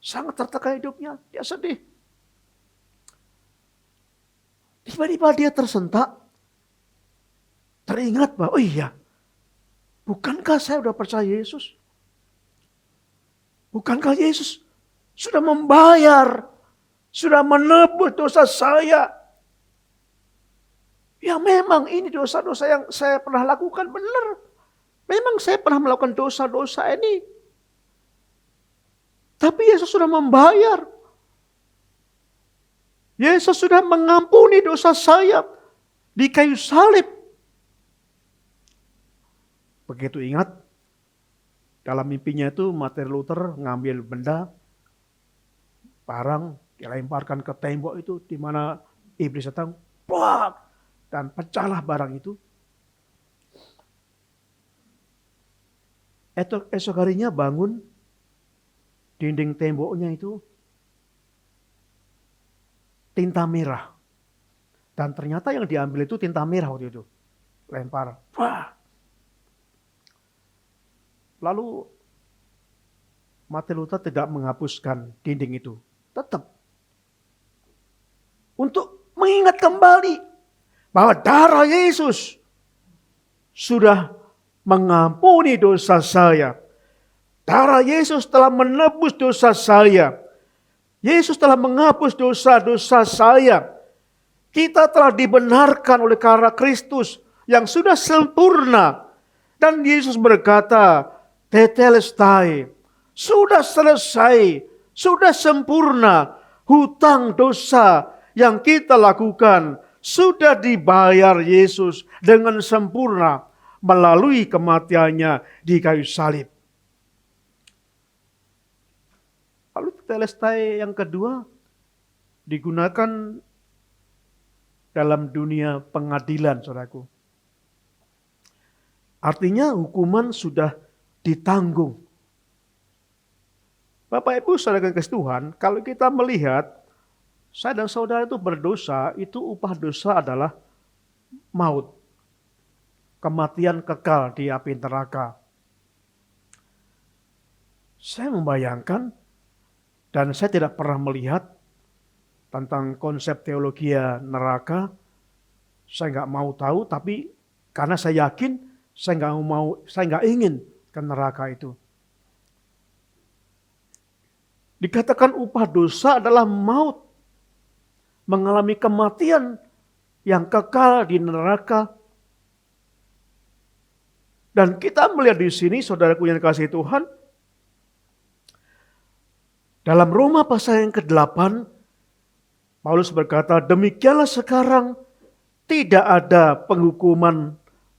Sangat tertekan hidupnya. Dia sedih. Tiba-tiba dia tersentak. Teringat bahwa, oh iya, bukankah saya sudah percaya Yesus? Bukankah Yesus sudah membayar, sudah menebus dosa saya? Ya memang ini dosa-dosa yang saya pernah lakukan benar. Memang saya pernah melakukan dosa-dosa ini. Tapi Yesus sudah membayar. Yesus sudah mengampuni dosa saya di kayu salib. Begitu ingat, dalam mimpinya itu Martin Luther ngambil benda, barang, dilemparkan ke tembok itu di mana iblis datang, plak, dan pecahlah barang itu. Esok harinya bangun, dinding temboknya itu tinta merah. Dan ternyata yang diambil itu tinta merah waktu itu. Lempar. Wah. Lalu Martin Luther tidak menghapuskan dinding itu. Tetap. Untuk mengingat kembali bahwa darah Yesus sudah mengampuni dosa saya. Darah Yesus telah menebus dosa saya. Yesus telah menghapus dosa-dosa saya. Kita telah dibenarkan oleh karena Kristus yang sudah sempurna. Dan Yesus berkata, tetelestai, sudah selesai, sudah sempurna. Hutang dosa yang kita lakukan sudah dibayar Yesus dengan sempurna melalui kematiannya di kayu salib. Lalu tetelestai yang kedua digunakan dalam dunia pengadilan, saudaraku. Artinya hukuman sudah ditanggung. Bapak Ibu saudara kasih Tuhan, kalau kita melihat saya dan saudara itu berdosa, itu upah dosa adalah maut. Kematian kekal di api neraka. Saya membayangkan dan saya tidak pernah melihat tentang konsep teologi neraka. Saya nggak mau tahu, tapi karena saya yakin, saya nggak ingin ke neraka itu. Dikatakan upah dosa adalah maut, mengalami kematian yang kekal di neraka. Dan kita melihat di sini, saudaraku yang dikasihi Tuhan, dalam Roma pasal yang ke-8, Paulus berkata, demikianlah sekarang tidak ada penghukuman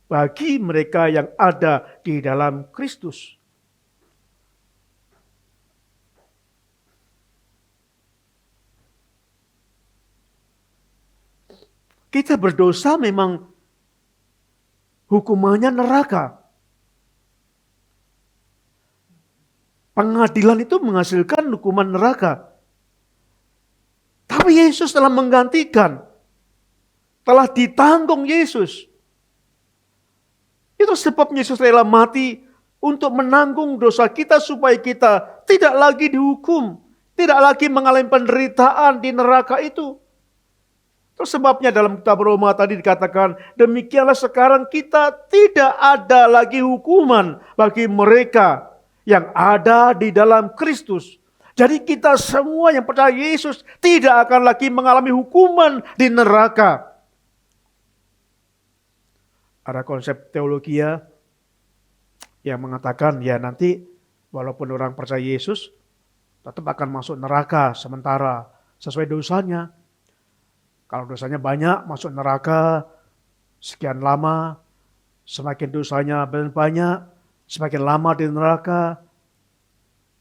bagi mereka yang ada di dalam Kristus. Kita berdosa memang hukumannya neraka. Pengadilan itu menghasilkan hukuman neraka. Tapi Yesus telah menggantikan. Telah ditanggung Yesus. Itu sebabnya Yesus rela mati untuk menanggung dosa kita supaya kita tidak lagi dihukum. Tidak lagi mengalami penderitaan di neraka itu. Itu sebabnya dalam kitab Roma tadi dikatakan, demikianlah sekarang kita tidak ada lagi hukuman bagi mereka yang ada di dalam Kristus. Jadi kita semua yang percaya Yesus tidak akan lagi mengalami hukuman di neraka. Ada konsep teologi yang mengatakan ya nanti walaupun orang percaya Yesus tetap akan masuk neraka sementara sesuai dosanya. Kalau dosanya banyak masuk neraka sekian lama, semakin dosanya banyak, semakin lama di neraka.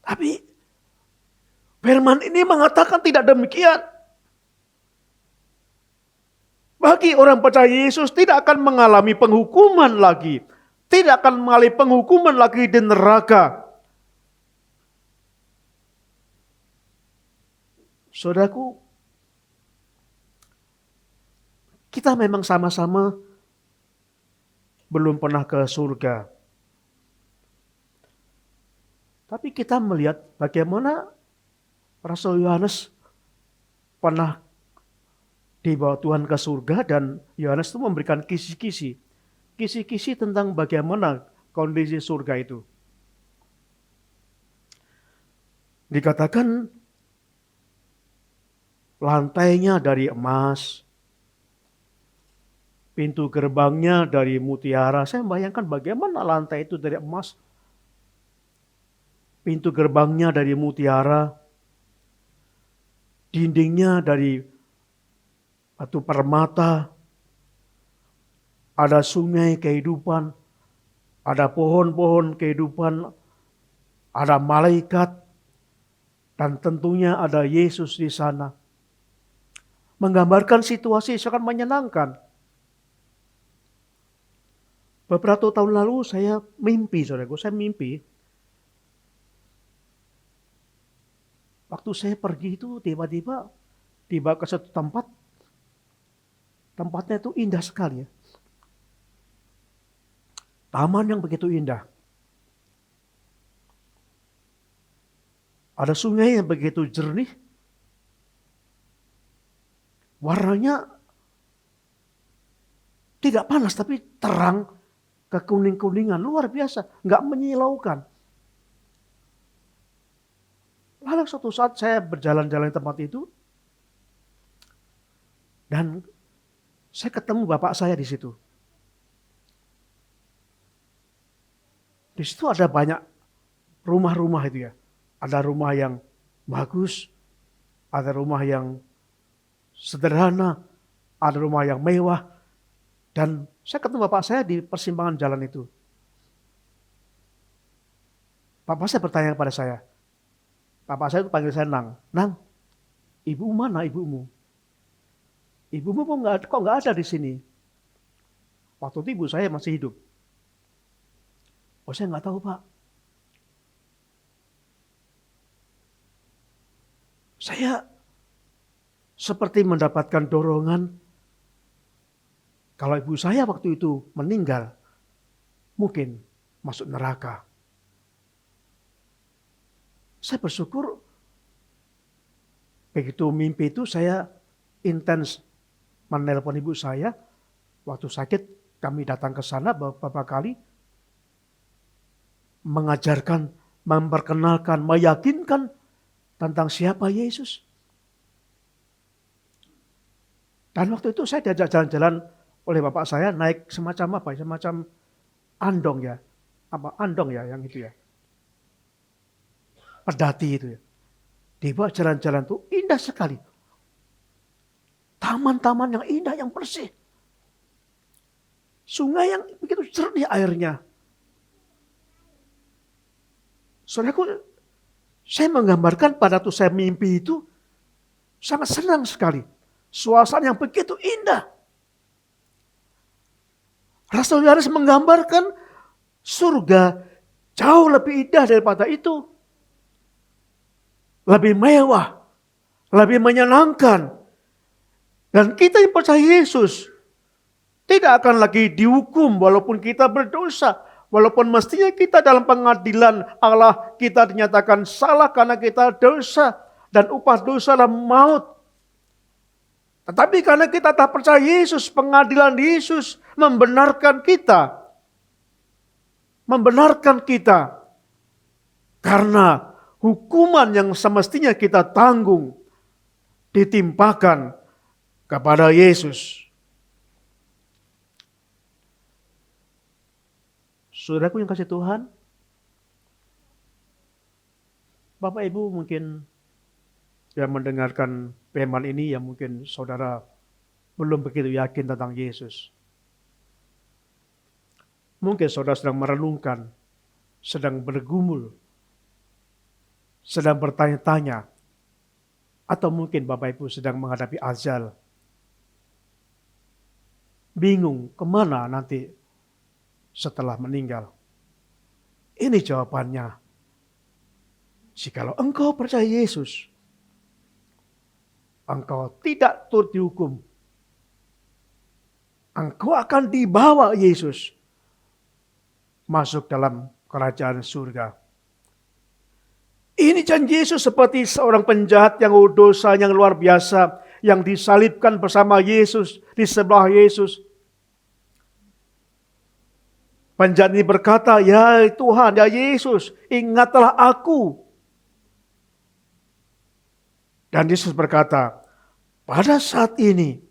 Tapi firman ini mengatakan tidak demikian. Bagi orang percaya Yesus tidak akan mengalami penghukuman lagi. Tidak akan mengalami penghukuman lagi di neraka. Saudaraku, kita memang sama-sama belum pernah ke surga. Tapi kita melihat bagaimana Rasul Yohanes pernah dibawa Tuhan ke surga, dan Yohanes itu memberikan kisi-kisi tentang bagaimana kondisi surga itu. Dikatakan lantainya dari emas, pintu gerbangnya dari mutiara. Saya membayangkan bagaimana lantai itu dari emas, pintu gerbangnya dari mutiara, dindingnya dari batu permata, ada sungai kehidupan, ada pohon-pohon kehidupan, ada malaikat, dan tentunya ada Yesus di sana. Menggambarkan situasi sangat menyenangkan. Beberapa tahun lalu saya mimpi, saudaraku, waktu saya pergi itu tiba-tiba tiba ke satu tempat. Tempatnya itu indah sekali ya. Taman yang begitu indah. Ada sungai yang begitu jernih. Warnanya tidak panas tapi terang, kekuning-kuningan, luar biasa, nggak menyilaukan. Lalu suatu saat saya berjalan-jalan di tempat itu, dan saya ketemu bapak saya di situ. Di situ ada banyak rumah-rumah itu ya. Ada rumah yang bagus, ada rumah yang sederhana, ada rumah yang mewah. Dan saya ketemu bapak saya di persimpangan jalan itu. Bapak saya bertanya kepada saya. Bapak saya itu panggil saya Nang. Nang, ibu mana ibumu? Ibumu kok nggak ada di sini? Waktu itu ibu saya masih hidup. Oh, saya nggak tahu, Pak. Saya seperti mendapatkan dorongan. Kalau ibu saya waktu itu meninggal, mungkin masuk neraka. Saya bersyukur begitu mimpi itu saya intens menelpon ibu saya. Waktu sakit kami datang ke sana beberapa kali. Mengajarkan, memperkenalkan, meyakinkan tentang siapa Yesus. Dan waktu itu saya diajak jalan-jalan oleh bapak saya naik semacam apa? Semacam andong ya. Apa andong ya yang itu ya. Pedati itu ya. Dibawa jalan-jalan itu indah sekali. Taman-taman yang indah, yang bersih. Sungai yang begitu jernih airnya. Saudaraku, saya menggambarkan pada waktu saya mimpi itu sangat senang sekali. Suasana yang begitu indah. Rasul Yohanes menggambarkan surga jauh lebih indah daripada itu. Lebih mewah, lebih menyenangkan. Dan kita yang percaya Yesus tidak akan lagi dihukum walaupun kita berdosa. Walaupun mestinya kita dalam pengadilan Allah kita dinyatakan salah karena kita dosa. Dan upah dosa adalah maut. Tetapi karena kita tak percaya Yesus, pengadilan Yesus membenarkan kita. Membenarkan kita. Karena hukuman yang semestinya kita tanggung ditimpakan kepada Yesus. Saudaraku yang kasih Tuhan, Bapak Ibu mungkin yang mendengarkan firman ini yang mungkin saudara belum begitu yakin tentang Yesus. Mungkin saudara sedang merenungkan, sedang bergumul, sedang bertanya-tanya, atau mungkin Bapak Ibu sedang menghadapi ajal. Bingung kemana nanti setelah meninggal. Ini jawabannya. Jikalau engkau percaya Yesus, engkau tidak turut dihukum. engkau akan dibawa Yesus masuk dalam kerajaan surga. Ini janji Yesus seperti seorang penjahat yang dosa yang luar biasa, yang disalibkan bersama Yesus, di sebelah Yesus. Penjahat ini berkata, ya Tuhan, ya Yesus, ingatlah aku. Dan Yesus berkata, pada saat ini,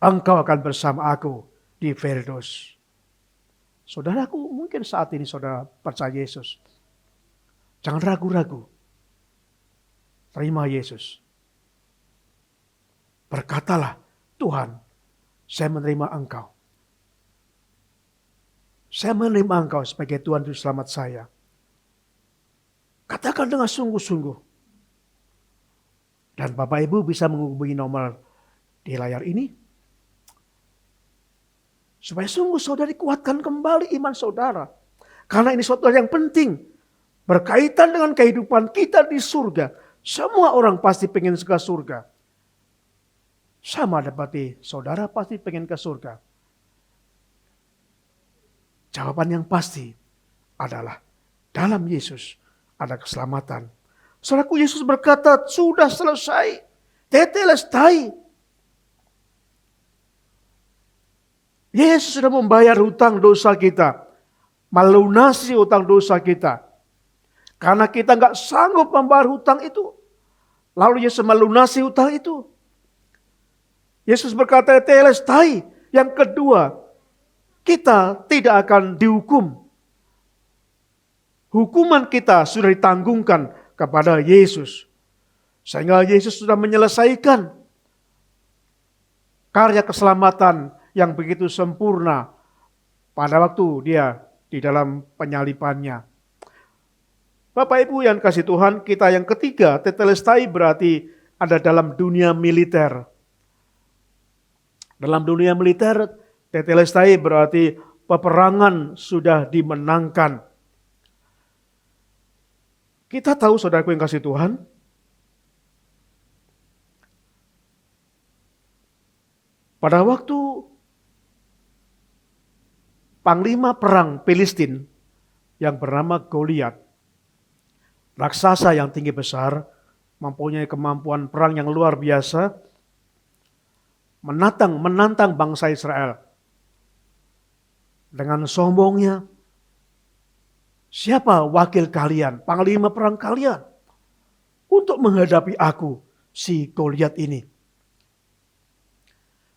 engkau akan bersama aku di Firdaus. Saudaraku, mungkin saat ini saudara percaya Yesus. Jangan ragu-ragu. Terima Yesus. Berkatalah, Tuhan, saya menerima engkau. Saya menerima engkau sebagai Tuhan dan Selamat saya. Katakan dengan sungguh-sungguh. Dan Bapak Ibu bisa menghubungi nomor di layar ini. Supaya sungguh saudara dikuatkan kembali iman saudara. Karena ini suatu hal yang penting. Berkaitan dengan kehidupan kita di surga. Semua orang pasti pengen ke surga. Sama seperti saudara pasti pengen ke surga. Jawaban yang pasti adalah dalam Yesus ada keselamatan. Saudaraku, Yesus berkata, sudah selesai. Tetelestai. Yesus sudah membayar hutang dosa kita. Melunasi hutang dosa kita. Karena kita nggak sanggup membayar hutang itu. Lalu Yesus melunasi hutang itu. Yesus berkata, tetelestai. Yang kedua, kita tidak akan dihukum. Hukuman kita sudah ditanggungan kepada Yesus. Sehingga Yesus sudah menyelesaikan karya keselamatan yang begitu sempurna pada waktu dia di dalam penyalipannya. Bapak Ibu yang kasih Tuhan, kita yang ketiga, tetelestai berarti ada dalam dunia militer. Dalam dunia militer, tetelestai berarti peperangan sudah dimenangkan. Kita tahu saudaraku yang kasih Tuhan, pada waktu panglima perang Filistin yang bernama Goliat, raksasa yang tinggi besar, mempunyai kemampuan perang yang luar biasa, menantang bangsa Israel. Dengan sombongnya, siapa wakil kalian, panglima perang kalian, untuk menghadapi aku, si Goliat ini?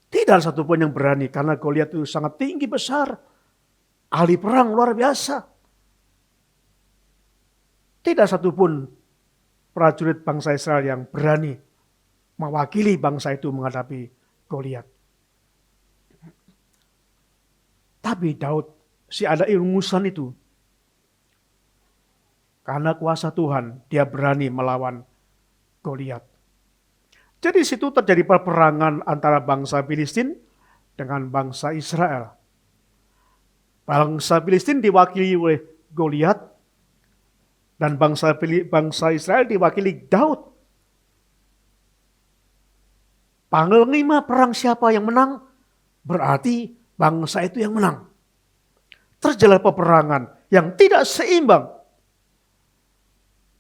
Tidak ada satupun yang berani, karena Goliat itu sangat tinggi besar, ahli perang luar biasa. Tidak satupun prajurit bangsa Israel yang berani mewakili bangsa itu menghadapi Goliat. Tapi Daud, si ada irungusan itu, karena kuasa Tuhan, dia berani melawan Goliat. Jadi situ terjadi peperangan antara bangsa Filistin dengan bangsa Israel. Bangsa Filistin diwakili oleh Goliat, dan bangsa Israel diwakili Daud. Panglima perang siapa yang menang? Berarti bangsa itu yang menang. Terjadi peperangan yang tidak seimbang.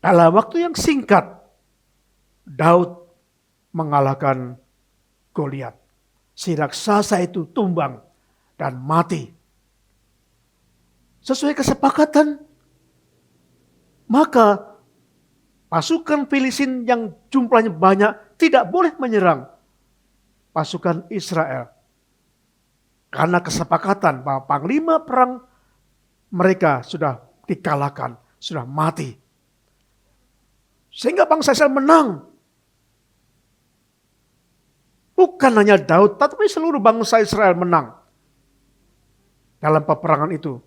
Dalam waktu yang singkat, Daud mengalahkan Goliat. Si raksasa itu tumbang dan mati. Sesuai kesepakatan, maka pasukan Filistin yang jumlahnya banyak tidak boleh menyerang pasukan Israel. Karena kesepakatan bahwa panglima perang mereka sudah dikalahkan, sudah mati. Sehingga bangsa Israel menang. Bukan hanya Daud, tapi seluruh bangsa Israel menang dalam peperangan itu.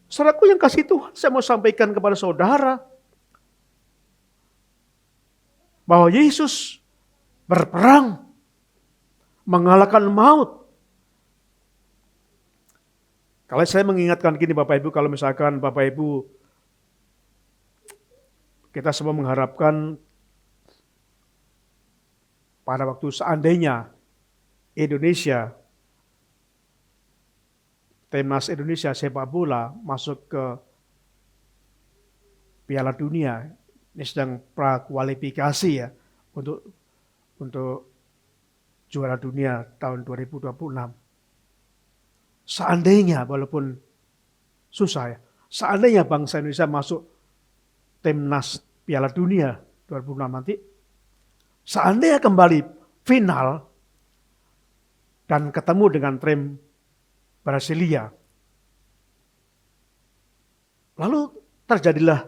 Saudaraku yang kasih Tuhan, saya mau sampaikan kepada saudara bahwa Yesus berperang mengalahkan maut. Kalau saya mengingatkan gini Bapak Ibu, kalau misalkan Bapak Ibu kita semua mengharapkan pada waktu seandainya Indonesia, timnas Indonesia sepak bola masuk ke Piala Dunia. Ini sedang prakualifikasi ya untuk juara dunia tahun 2026. Seandainya, walaupun susah ya, seandainya bangsa Indonesia masuk timnas Piala Dunia 2026 nanti, seandainya kembali final dan ketemu dengan tim Brasilia, lalu terjadilah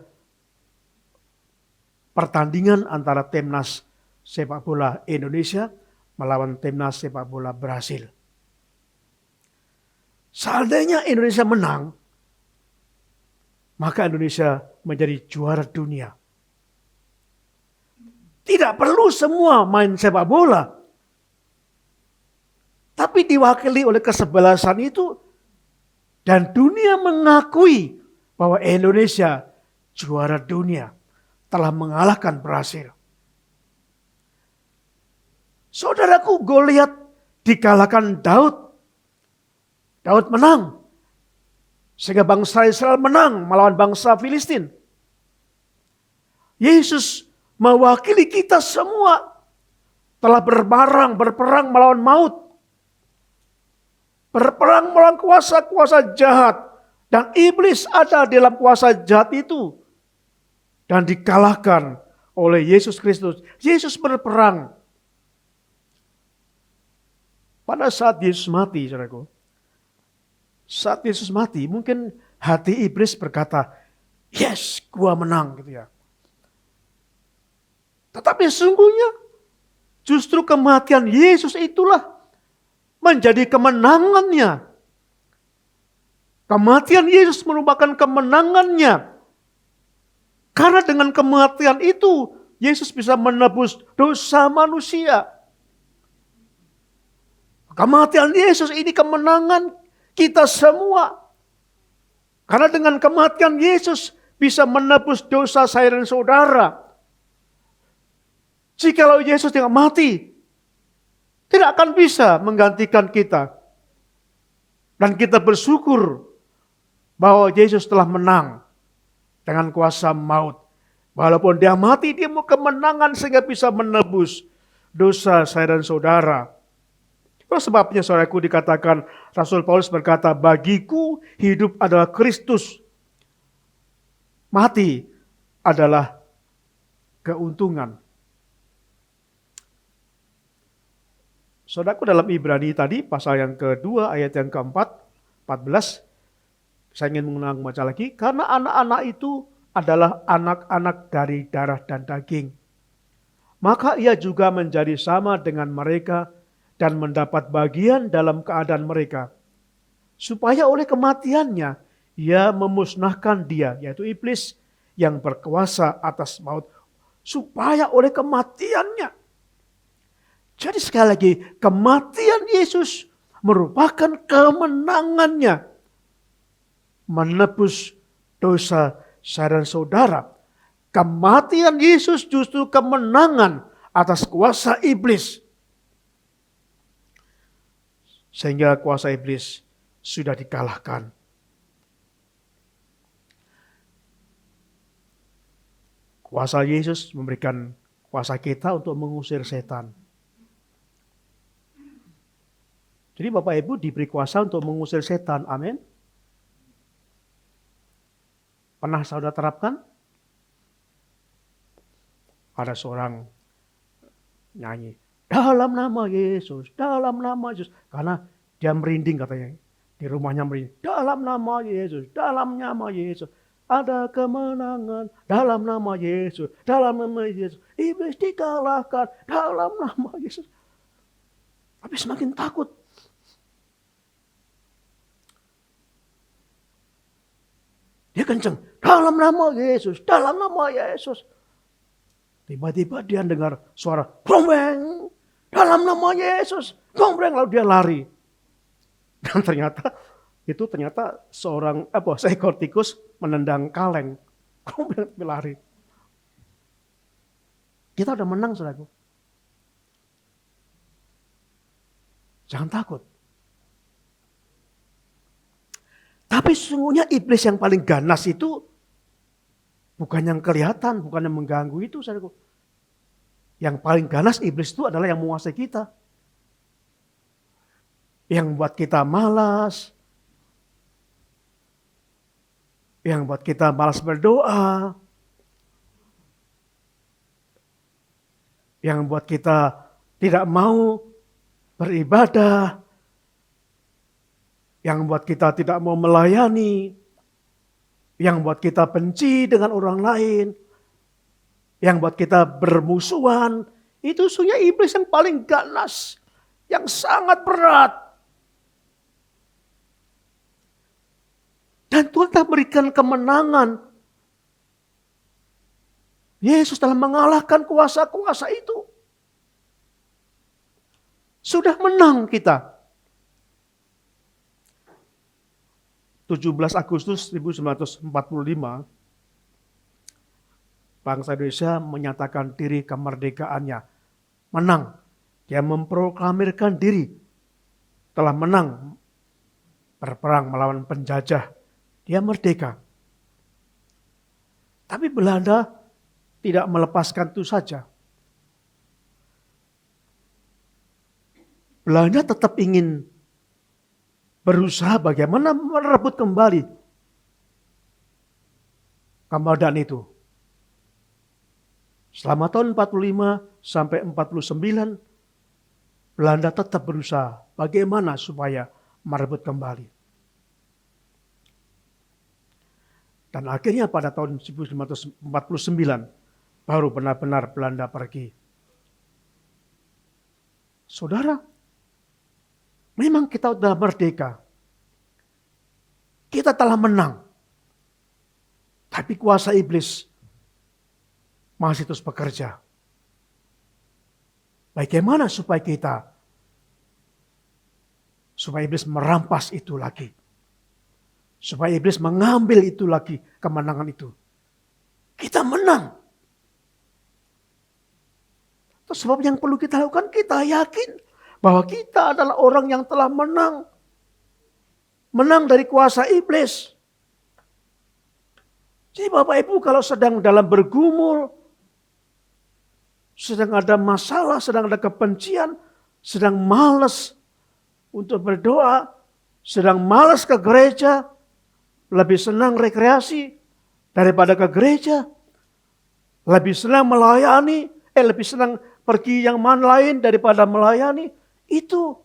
pertandingan antara timnas sepak bola Indonesia melawan timnas sepak bola Brasil. Seandainya Indonesia menang, maka Indonesia menjadi juara dunia. Tidak perlu semua main sepak bola, tapi diwakili oleh kesebelasan itu, dan dunia mengakui bahwa Indonesia juara dunia, telah mengalahkan Brasil. Saudaraku, Goliat dikalahkan Daud. Daud menang. Sehingga bangsa Israel menang melawan bangsa Filistin. Yesus mewakili kita semua telah berperang melawan maut. Berperang melawan kuasa-kuasa jahat. Dan iblis ada dalam kuasa jahat itu. Dan dikalahkan oleh Yesus Kristus. Yesus berperang. Pada saat Yesus mati, saudaraku. Saat Yesus mati, mungkin hati iblis berkata, yes, gua menang gitu ya. Tetapi sesungguhnya justru kematian Yesus itulah menjadi kemenangannya. Kematian Yesus merupakan kemenangannya. Karena dengan kematian itu, Yesus bisa menebus dosa manusia. Kematian Yesus ini kemenangan kita semua. Karena dengan kematian Yesus bisa menebus dosa saya dan saudara. Jikalau Yesus tidak mati, tidak akan bisa menggantikan kita. Dan kita bersyukur bahwa Yesus telah menang dengan kuasa maut. Walaupun dia mati, dia mau kemenangan sehingga bisa menebus dosa saya dan saudara. Itu sebabnya saudaraku dikatakan, Rasul Paulus berkata, bagiku hidup adalah Kristus. Mati adalah keuntungan. Saudaraku, dalam Ibrani tadi, pasal yang kedua, ayat yang keempat, 14, saya ingin mengulang baca lagi, karena anak-anak itu adalah anak-anak dari darah dan daging. Maka ia juga menjadi sama dengan mereka dan mendapat bagian dalam keadaan mereka. Supaya oleh kematiannya, ia memusnahkan dia, yaitu iblis yang berkuasa atas maut. Supaya oleh kematiannya. Jadi sekali lagi, kematian Yesus merupakan kemenangannya. Menebus dosa saya dan saudara. Kematian Yesus justru kemenangan atas kuasa iblis. Sehingga kuasa iblis sudah dikalahkan. Kuasa Yesus memberikan kuasa kita untuk mengusir setan. Jadi Bapak Ibu diberi kuasa untuk mengusir setan. Amin. Pernah saudara terapkan? Ada seorang nyanyi, dalam nama Yesus, dalam nama Yesus. Karena dia merinding katanya. Di rumahnya merinding. Dalam nama Yesus, dalam nama Yesus. Ada kemenangan dalam nama Yesus, dalam nama Yesus. Iblis dikalahkan dalam nama Yesus. Tapi semakin takut. Dia kenceng, dalam nama Yesus, dalam nama Yesus. Tiba-tiba dia dengar suara, gombreng, dalam nama Yesus, gombreng, lalu dia lari. Dan ternyata seorang seekor tikus menendang kaleng, gombreng lari. Kita udah menang, saudaraku. Jangan takut. Tapi sesungguhnya iblis yang paling ganas itu bukan yang kelihatan, bukan yang mengganggu itu, saudaraku. Yang paling ganas iblis itu adalah yang menguasai kita. Yang buat kita malas. Yang buat kita malas berdoa. Yang buat kita tidak mau beribadah. Yang buat kita tidak mau melayani. Yang buat kita benci dengan orang lain. Yang buat kita bermusuhan. Itu sesungguhnya iblis yang paling ganas. Yang sangat berat. Dan Tuhan telah berikan kemenangan. Yesus telah mengalahkan kuasa-kuasa itu. Sudah menang kita. 17 Agustus 1945, bangsa Indonesia menyatakan diri kemerdekaannya. Menang. Dia memproklamirkan diri. Telah menang. Berperang melawan penjajah. Dia merdeka. Tapi Belanda tidak melepaskan itu saja. Belanda tetap ingin berusaha bagaimana merebut kembali kemerdekaan itu. Selama tahun 45 sampai 49, Belanda tetap berusaha bagaimana supaya merebut kembali. Dan akhirnya pada tahun 1949 baru benar-benar Belanda pergi. Saudara, memang kita sudah merdeka. Kita telah menang. Tapi kuasa iblis masih terus bekerja. Bagaimana supaya iblis merampas itu lagi. Supaya iblis mengambil itu lagi, kemenangan itu. Kita menang. Terus sebab yang perlu kita lakukan, kita yakin bahwa kita adalah orang yang telah menang. Menang dari kuasa iblis. Jadi Bapak Ibu kalau sedang dalam bergumul, sedang ada masalah, sedang ada kebencian, sedang malas untuk berdoa, sedang malas ke gereja, lebih senang rekreasi daripada ke gereja, lebih senang melayani, lebih senang pergi yang mana lain daripada melayani, itu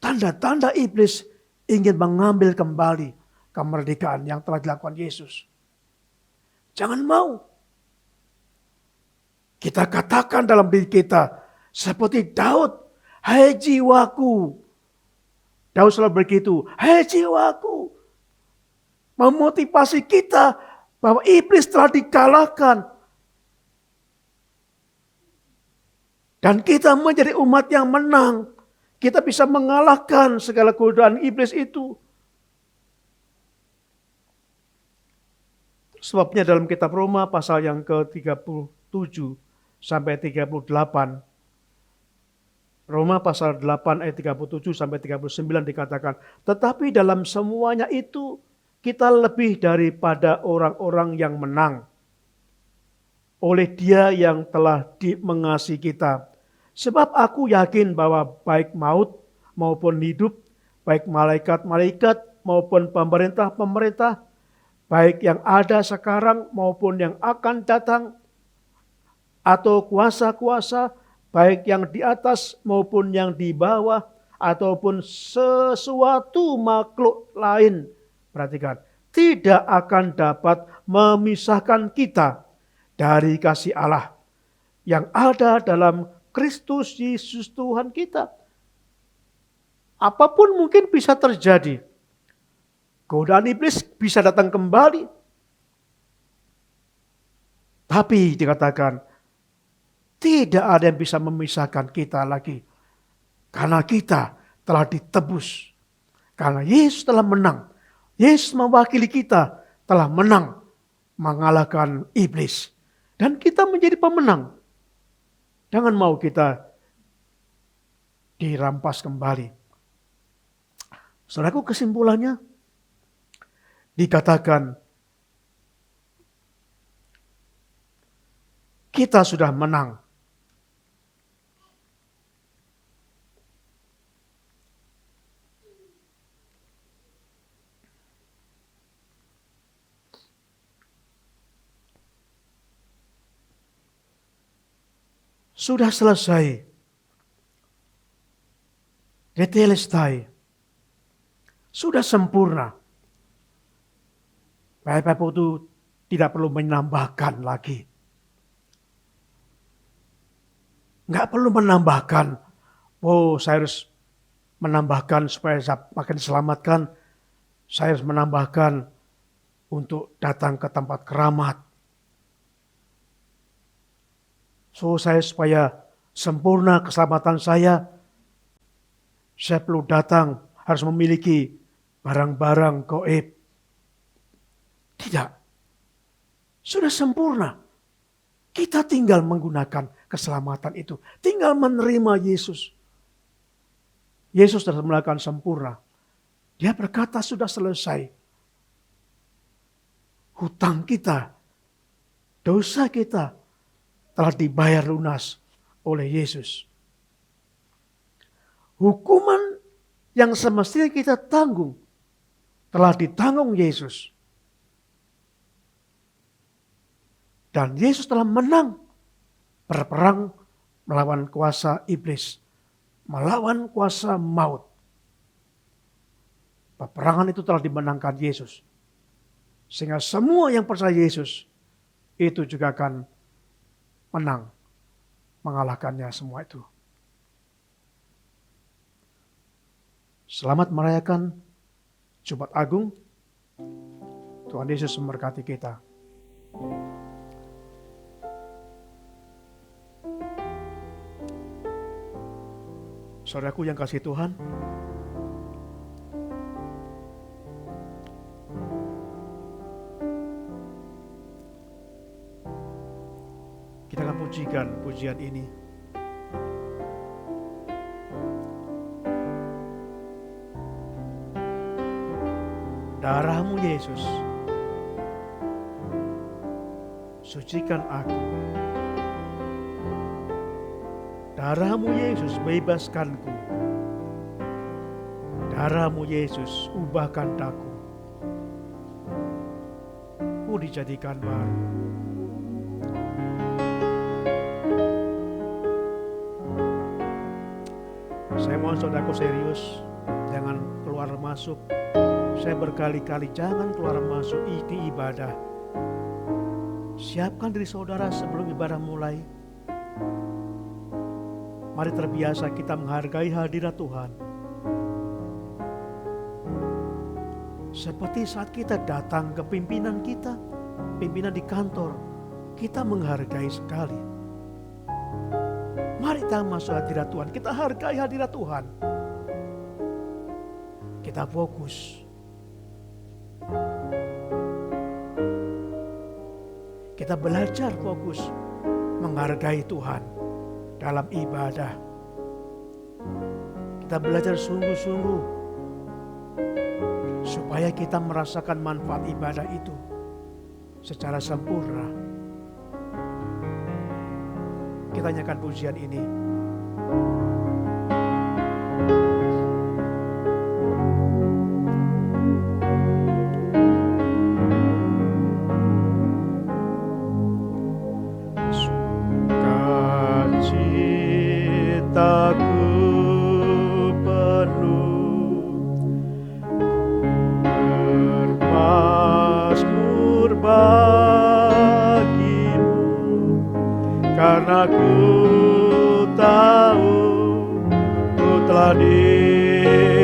tanda-tanda iblis ingin mengambil kembali kemerdekaan yang telah dilakukan Yesus. Jangan mau. Kita katakan dalam diri kita, seperti Daud, hai jiwaku. Daud selalu begitu, hai jiwaku. Memotivasi kita bahwa iblis telah dikalahkan. Dan kita menjadi umat yang menang. Kita bisa mengalahkan segala godaan iblis itu. Sebabnya dalam kitab Roma pasal yang ke-37 sampai 38. Roma pasal 8 ayat 37 sampai 39 dikatakan. Tetapi dalam semuanya itu kita lebih daripada orang-orang yang menang. Oleh Dia yang telah mengasihi kita. Sebab aku yakin bahwa baik maut maupun hidup, baik malaikat-malaikat maupun pemerintah-pemerintah, baik yang ada sekarang maupun yang akan datang, atau kuasa-kuasa, baik yang di atas maupun yang di bawah, ataupun sesuatu makhluk lain. Perhatikan, tidak akan dapat memisahkan kita dari kasih Allah yang ada dalam Kristus Yesus Tuhan kita. Apapun mungkin bisa terjadi. Godaan iblis bisa datang kembali. Tapi dikatakan, tidak ada yang bisa memisahkan kita lagi. Karena kita telah ditebus. Karena Yesus telah menang. Yesus mewakili kita telah menang. Mengalahkan iblis. Dan kita menjadi pemenang. Jangan mau kita dirampas kembali. Saudaraku, kesimpulannya dikatakan kita sudah menang. Sudah selesai. Tetelestai. Sudah sempurna. Bapak-Ibu itu tidak perlu menambahkan lagi. Nggak perlu menambahkan. Oh, saya harus menambahkan supaya saya makin diselamatkan. Saya harus menambahkan untuk datang ke tempat keramat. So, saya supaya sempurna keselamatan saya perlu datang, harus memiliki barang-barang gaib. Tidak. Sudah sempurna. Kita tinggal menggunakan keselamatan itu. Tinggal menerima Yesus. Yesus telah melakukan sempurna. Dia berkata sudah selesai. Hutang kita, dosa kita telah dibayar lunas oleh Yesus. Hukuman yang semestinya kita tanggung telah ditanggung Yesus. Dan Yesus telah menang berperang melawan kuasa iblis, melawan kuasa maut. Peperangan itu telah dimenangkan Yesus. Sehingga semua yang percaya Yesus itu juga akan menang, mengalahkannya semua itu. Selamat merayakan Jumat Agung. Tuhan Yesus memberkati kita. Saudaraku yang kasih Tuhan, kita akan pujikan pujian ini. Darah-Mu Yesus, sucikan aku. Darah-Mu Yesus, bebaskanku. Darah-Mu Yesus, ubahkan daku. Ku dijadikan baru. Saya mohon saudaraku serius, jangan keluar masuk. Saya berkali-kali jangan keluar masuk di ibadah. Siapkan diri saudara sebelum ibadah mulai. Mari terbiasa kita menghargai hadirat Tuhan. Seperti saat kita datang ke pimpinan kita, pimpinan di kantor, kita menghargai sekali. Mari kita masuk hadirat Tuhan, kita hargai hadirat Tuhan. Kita fokus. Kita belajar fokus menghargai Tuhan dalam ibadah. Kita belajar sungguh-sungguh supaya kita merasakan manfaat ibadah itu secara sempurna. Kita nyanyikan pujian ini. Karena ku tahu ku telah ditebus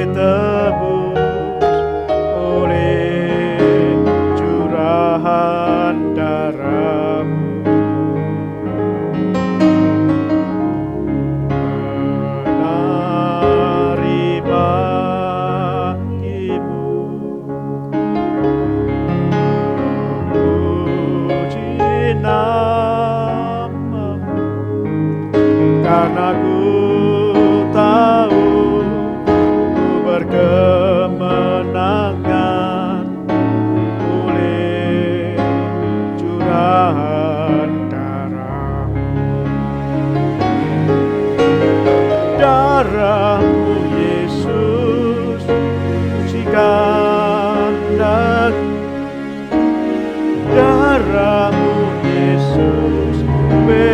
oleh curahan darah-Mu. Menerima Ibu, puji karena ku tahu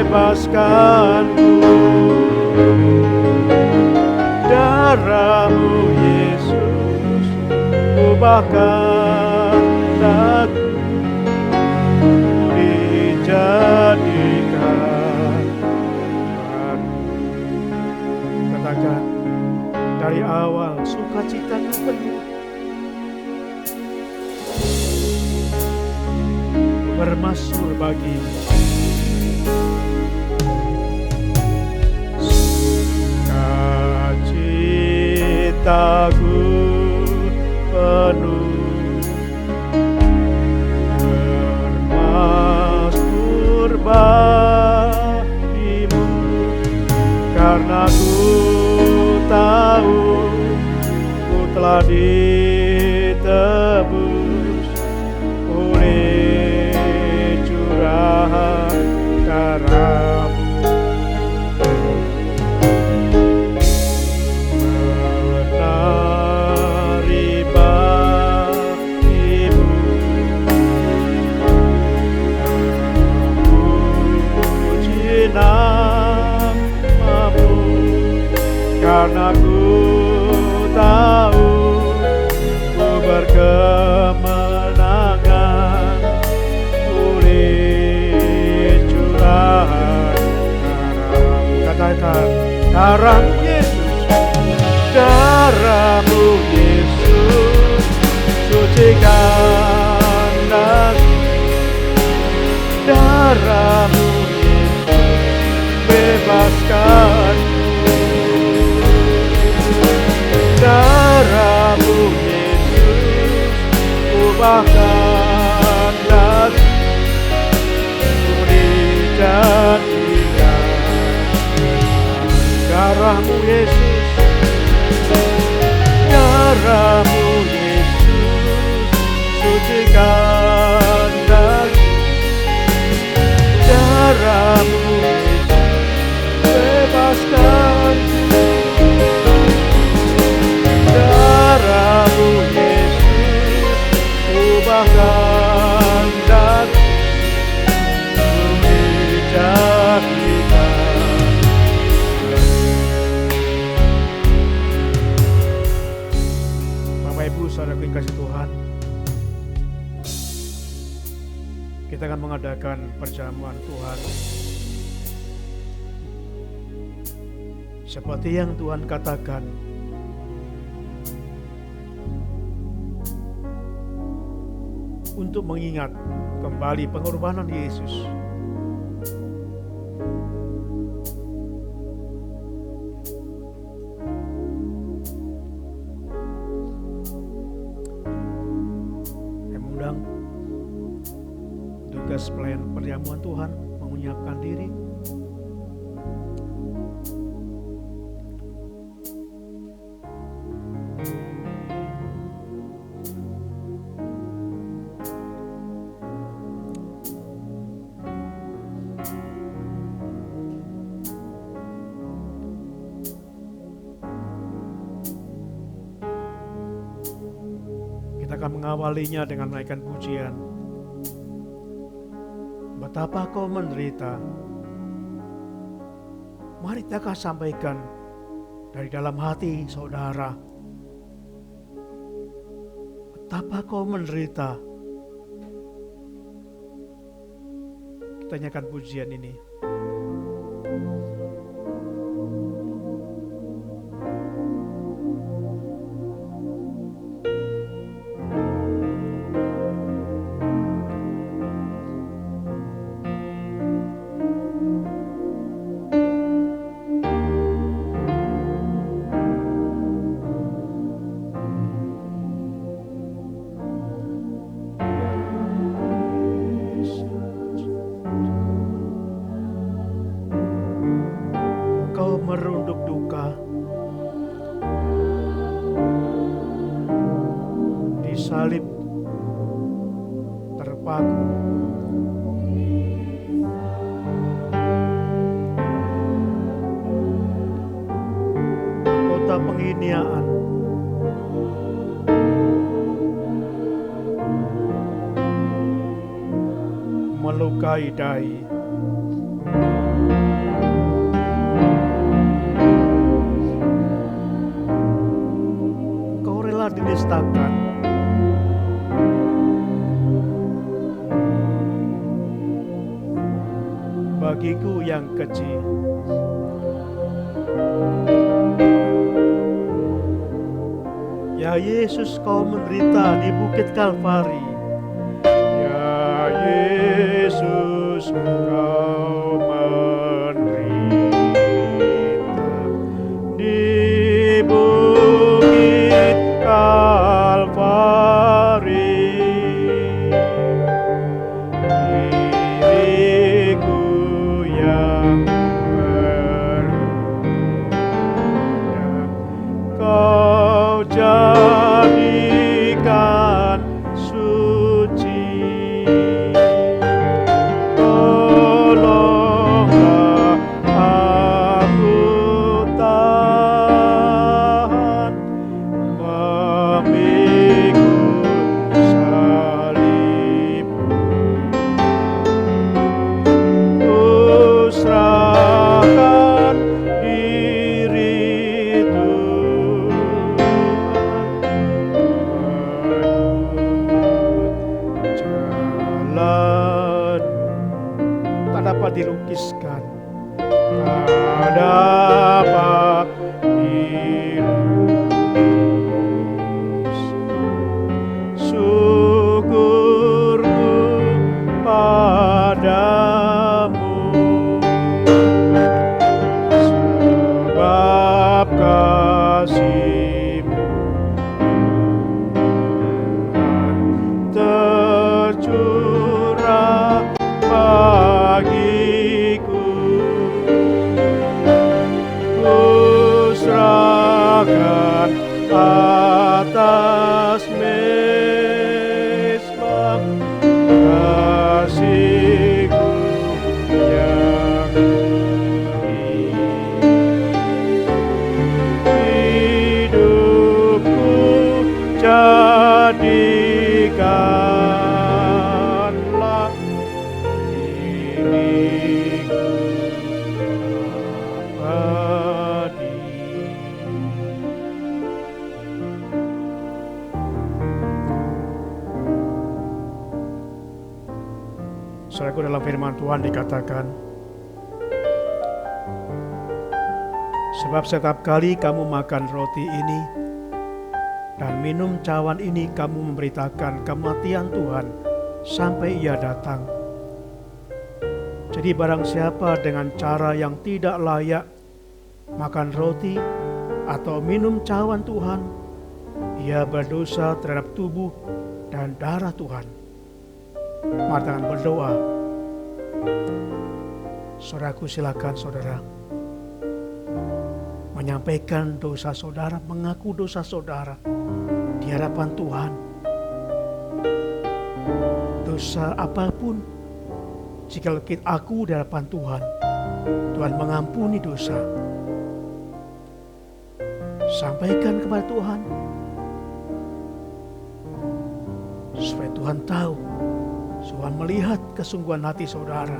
bebaskanku. Darah-Mu Yesus ubahkan aku, dijadikan baru. Katakan, dari awal sukacitaku penuh, bermasmur bagimu. Sukacitaku penuh, bermasmur bagimu, karena ku tahu ku telah ditebus oleh curahan darah-Mu. Menari bagimu, memuji nama-Mu, karena ku tahu ku berkemenangan oleh curahan darah-Mu. Katakan, darah-Mu Yesus, darah-Mu Yesus, sucikan aku. Darah-Mu Yesus, bebaskan. Darah-Mu Yesus, ubahkan aku, dijadikan. Darah-Mu Yesus, darah-Mu Yesus, sucikan aku. Darah-Mu Yesus, bebaskan. Darah-Mu Yesus, ubahkan aku, dijadikan. Bapak Ibu saudara kasih Tuhan, kita akan mengadakan perjamuan Tuhan seperti yang Tuhan katakan. Untuk mengingat kembali pengorbanan Yesus. Saya mengundang tugas pelayan perjamuan Tuhan menyiapkan diri. Kita akan mengawalinya dengan menaikkan pujian. Betapa kau menderita. Mari kita akan sampaikan dari dalam hati saudara. Betapa kau menderita. Kita nyanyikan pujian ini. Merunduk duka, disalib, terpaku, kota penghinaan, melukai dahi. yang keji. Ya Yesus, kau menderita di Bukit Kalvari. Ya Yesus, kau menderita di Bukit Kalvari. Diriku yang berguna kau jadikan suci. Tolonglah aku tahan memikul salibmu. Ku serahkan diri Tuhan, menurut jalan tak dapat dilukiskan, tak dapat dilukis. Syukurku padamu, sebab kasih-Mu tercurah bagiku. Ku serahkan atas mezbah kasih-Ku yang beri. Hidupku jadikanlah diriku abadi. Saudaraku, dalam firman Tuhan dikatakan, sebab setiap kali kamu makan roti ini dan minum cawan ini, kamu memberitakan kematian Tuhan sampai Ia datang. Jadi barang siapa dengan cara yang tidak layak makan roti atau minum cawan Tuhan, ia berdosa terhadap tubuh dan darah Tuhan. Mari dengan berdoa. Saudaraku, silakan saudara menyampaikan dosa saudara, mengaku dosa saudara di hadapan Tuhan. Dosa apapun, jika kita aku di hadapan Tuhan, Tuhan mengampuni dosa. Sampaikan kepada Tuhan, supaya Tuhan tahu, Tuhan melihat kesungguhan hati saudara.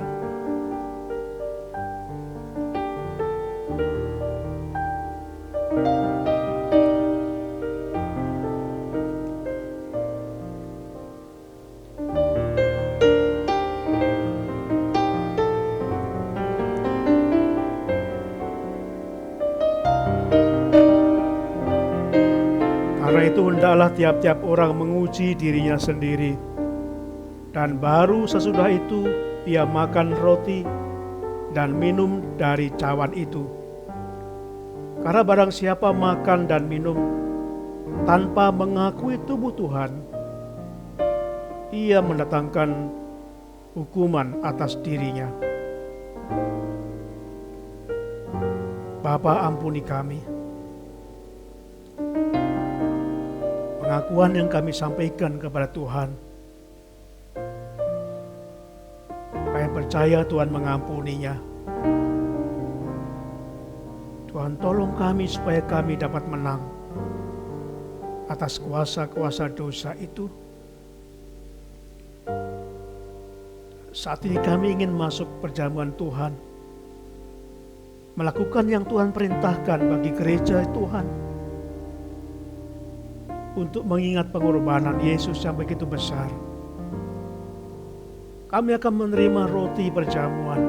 Karena itu hendaklah tiap-tiap orang menguji dirinya sendiri, dan baru sesudah itu ia makan roti dan minum dari cawan itu. Karena barang siapa makan dan minum tanpa mengakui tubuh Tuhan, ia mendatangkan hukuman atas dirinya. Bapa, ampuni kami. Pengakuan yang kami sampaikan kepada Tuhan, kami percaya Tuhan mengampuninya. Tuhan, tolong kami supaya kami dapat menang atas kuasa-kuasa dosa itu. Saat ini kami ingin masuk perjamuan Tuhan, melakukan yang Tuhan perintahkan bagi gereja Tuhan, untuk mengingat pengorbanan Yesus yang begitu besar. Kami akan menerima roti perjamuan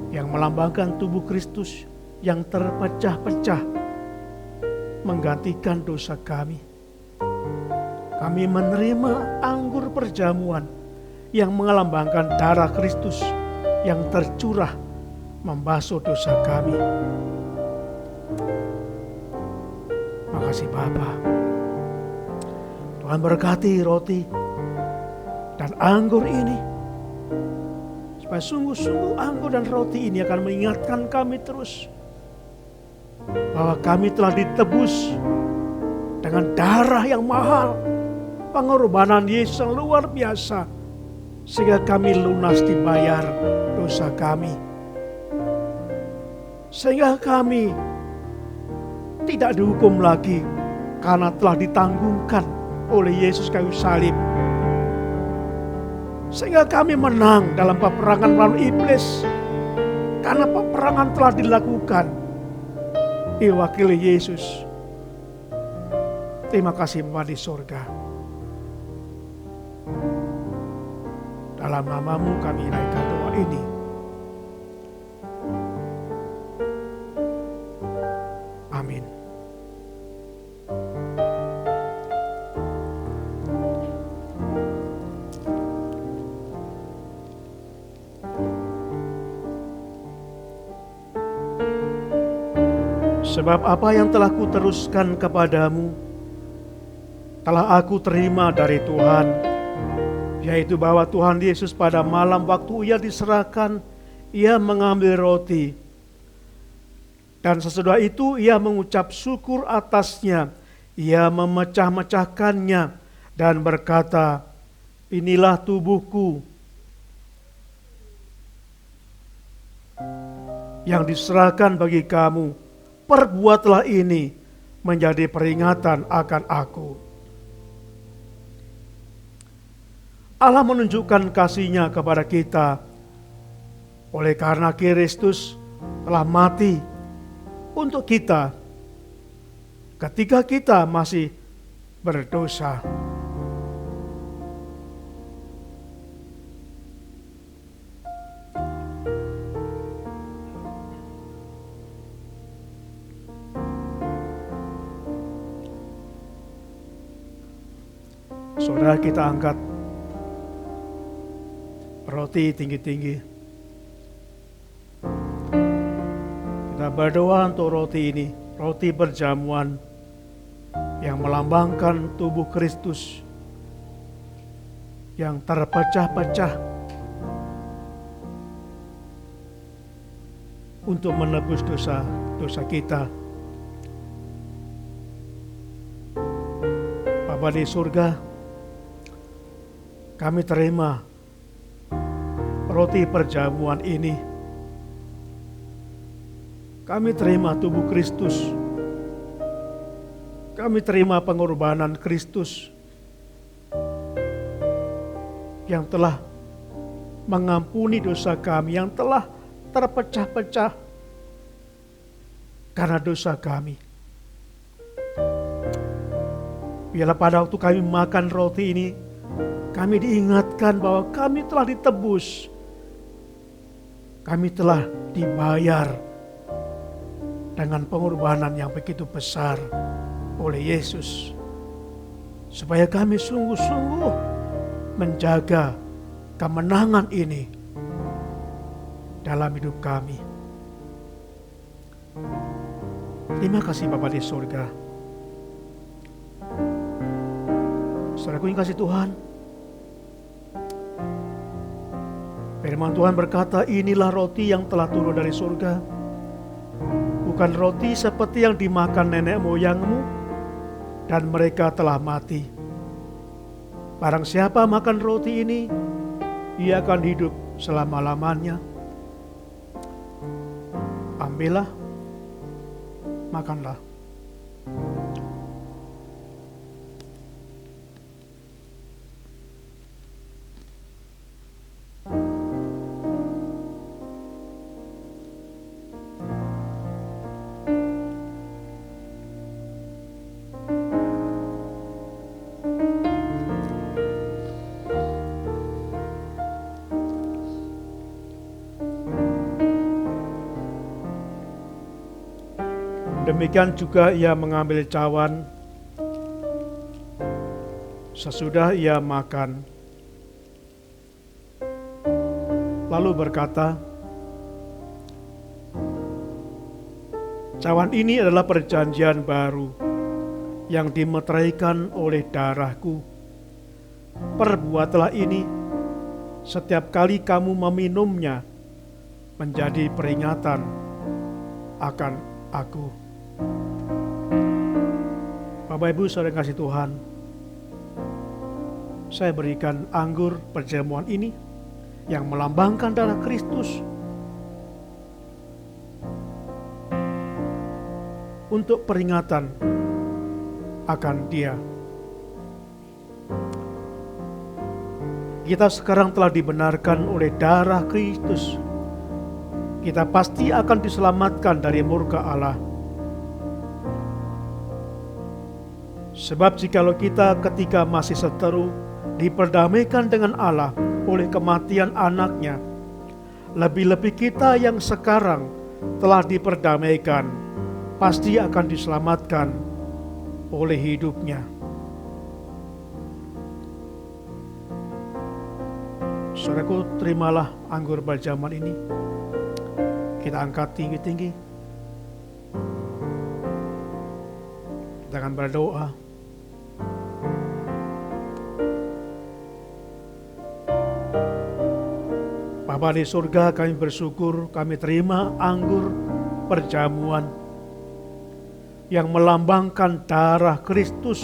yang melambangkan tubuh Kristus yang terpecah-pecah menggantikan dosa kami. Kami menerima anggur perjamuan yang melambangkan darah Kristus yang tercurah membasuh dosa kami. Makasih Bapa. Tuhan berkati roti dan anggur ini, supaya sungguh-sungguh anggur dan roti ini akan mengingatkan kami terus bahwa kami telah ditebus dengan darah yang mahal, pengorbanan Yesus yang luar biasa, sehingga kami lunas dibayar dosa kami. Sehingga kami tidak dihukum lagi karena telah ditanggungkan oleh Yesus kayu salib. Sehingga kami menang dalam peperangan melawan iblis, karena peperangan telah dilakukan diwakili Yesus. Terima kasih Bapa di surga. Dalam nama-Mu kami naikkan doa ini. Amin. Sebab apa yang telah kuteruskan kepadamu telah aku terima dari Tuhan, yaitu bahwa Tuhan Yesus pada malam waktu Ia diserahkan, Ia mengambil roti, dan sesudah itu Ia mengucap syukur atasnya, Ia memecah-mecahkannya dan berkata, inilah tubuhku yang diserahkan bagi kamu, perbuatlah ini menjadi peringatan akan aku. Allah menunjukkan kasih-Nya kepada kita oleh karena Kristus telah mati untuk kita ketika kita masih berdosa. Saudara, kita angkat roti tinggi-tinggi. Kita berdoa untuk roti ini, roti perjamuan yang melambangkan tubuh Kristus yang terpecah-pecah untuk menebus dosa kita. Bapa di surga, kami terima roti perjamuan ini. Kami terima tubuh Kristus. Kami terima pengorbanan Kristus yang telah mengampuni dosa kami, yang telah terpecah-pecah karena dosa kami. Biarlah pada waktu kami makan roti ini, kami diingatkan bahwa kami telah ditebus. Kami telah dibayar dengan pengorbanan yang begitu besar oleh Yesus. Supaya kami sungguh-sungguh menjaga kemenangan ini dalam hidup kami. Terima kasih Bapa di surga. Saudaraku yang kasih Tuhan, firman Tuhan berkata, inilah roti yang telah turun dari surga. Bukan roti seperti yang dimakan nenek moyangmu, dan mereka telah mati. Barang siapa makan roti ini, ia akan hidup selama-lamanya. Ambillah, makanlah. Demikian juga ia mengambil cawan. Sesudah ia makan, lalu berkata, "Cawan ini adalah perjanjian baru yang dimeteraikan oleh darahku. Perbuatlah ini setiap kali kamu meminumnya menjadi peringatan akan aku." Bapak Ibu saudara kasih Tuhan, saya berikan anggur perjamuan ini yang melambangkan darah Kristus untuk peringatan akan Dia. Kita sekarang telah dibenarkan oleh darah Kristus. Kita pasti akan diselamatkan dari murka Allah. Sebab jikalau kita ketika masih seteru diperdamaikan dengan Allah oleh kematian anaknya, lebih-lebih kita yang sekarang telah diperdamaikan pasti akan diselamatkan oleh hidupnya. Saudaraku, terimalah anggur perjamuan ini. Kita angkat tinggi-tinggi. Kita akan berdoa. Bapa di surga, kami bersyukur kami terima anggur perjamuan yang melambangkan darah Kristus,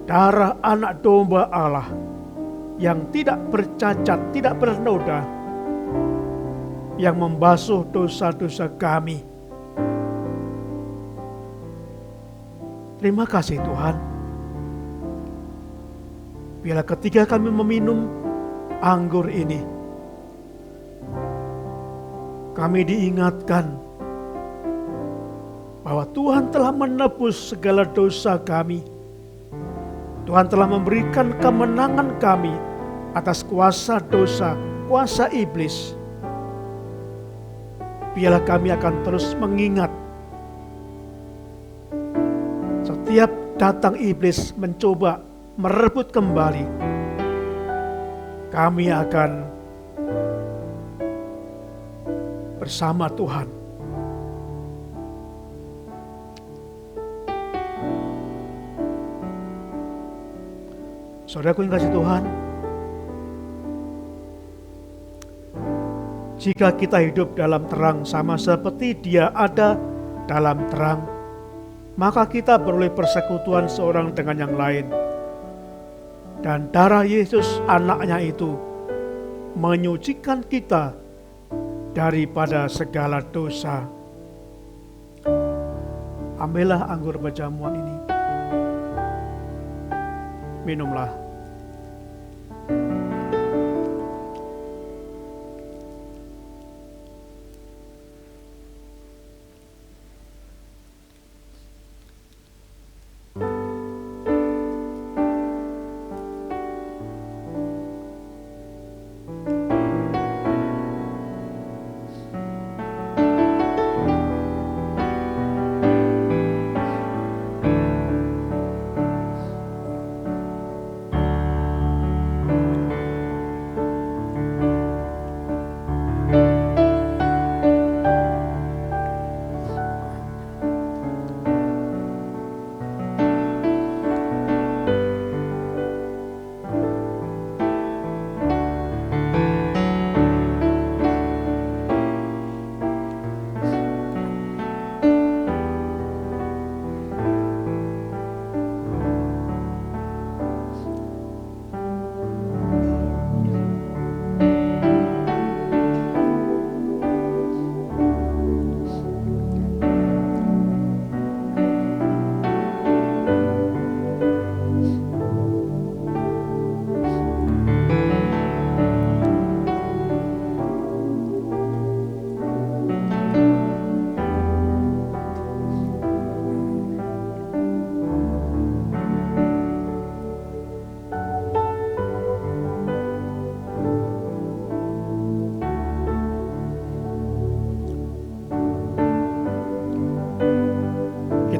darah anak domba Allah yang tidak bercacat, tidak bernoda, yang membasuh dosa-dosa kami. Terima kasih Tuhan. Bila ketika kami meminum anggur ini, kami diingatkan bahwa Tuhan telah menebus segala dosa kami. Tuhan telah memberikan kemenangan kami atas kuasa dosa, kuasa iblis. Biarlah kami akan terus mengingat setiap datang iblis mencoba merebut kembali, kami akan bersama Tuhan. Saudaraku yang kasih Tuhan, jika kita hidup dalam terang sama seperti Dia ada dalam terang, maka kita beroleh persekutuan seorang dengan yang lain. Dan darah Yesus anaknya itu menyucikan kita daripada segala dosa. Ambillah anggur perjamuan ini. Minumlah.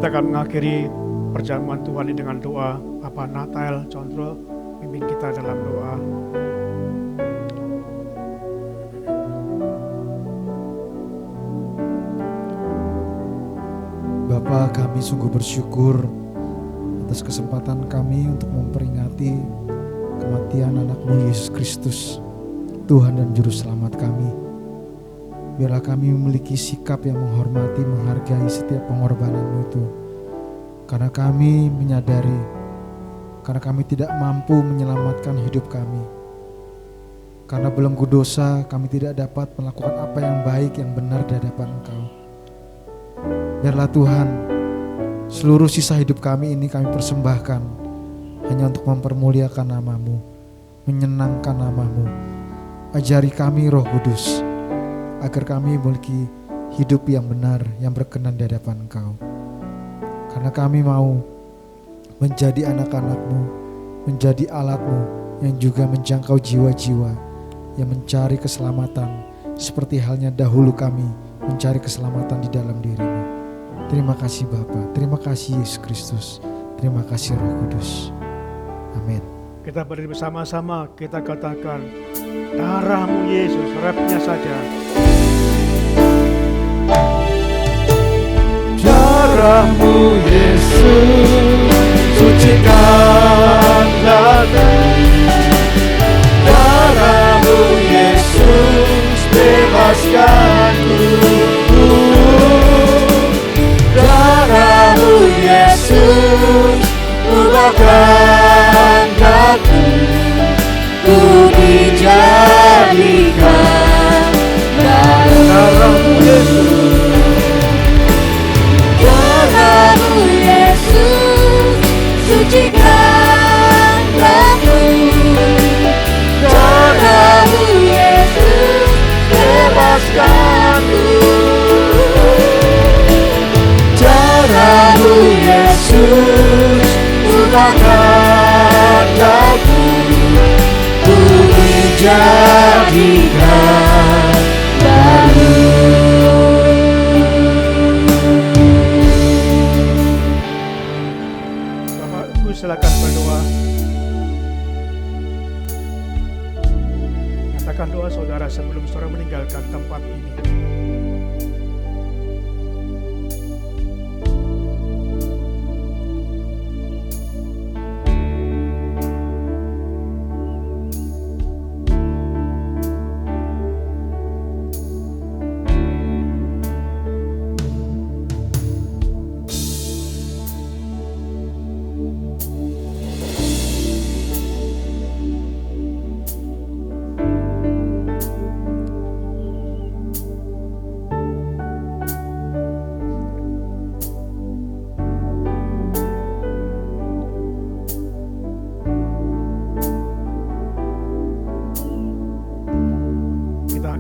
Kita akan mengakhiri perjamuan Tuhan ini dengan doa. Bapak Nathanael Condro pimpin kita dalam doa. Bapa, kami sungguh bersyukur atas kesempatan kami untuk memperingati kematian anak-Mu Yesus Kristus, Tuhan dan Juru Selamat kami. Biarlah kami memiliki sikap yang menghormati, menghargai setiap pengorbanan-Mu itu. Karena kami menyadari, karena kami tidak mampu menyelamatkan hidup kami. Karena belenggu dosa, kami tidak dapat melakukan apa yang baik, yang benar di hadapan Engkau. Biarlah Tuhan, seluruh sisa hidup kami ini kami persembahkan hanya untuk mempermuliakan nama-Mu, menyenangkan nama-Mu. Ajari kami Roh Kudus, agar kami memiliki hidup yang benar, yang berkenan di hadapan Engkau. Karena kami mau menjadi anak-anak-Mu, menjadi alat-Mu yang juga menjangkau jiwa-jiwa yang mencari keselamatan, seperti halnya dahulu kami mencari keselamatan di dalam diri-Mu. Terima kasih Bapa, terima kasih Yesus Kristus, terima kasih Roh Kudus. Amin. Kita berdiri bersama-sama, kita katakan, darah-Mu Yesus, rapnya saja. Darah-Mu Yesus, sucikan aku. Darah-Mu Yesus, bebaskanku. Darah-Mu Yesus, ubahkan aku. Ku dijadikan baru. Darah-Mu Yesus, Darah-Mu Yesus, sucikan aku. Darah-Mu Yesus, bebaskanku. Darah-Mu Yesus, ubahkan aku. Ku dijadikan baru. Bapak Ibu silakan berdoa. Nyatakan doa saudara sebelum saudara meninggalkan tempat ini.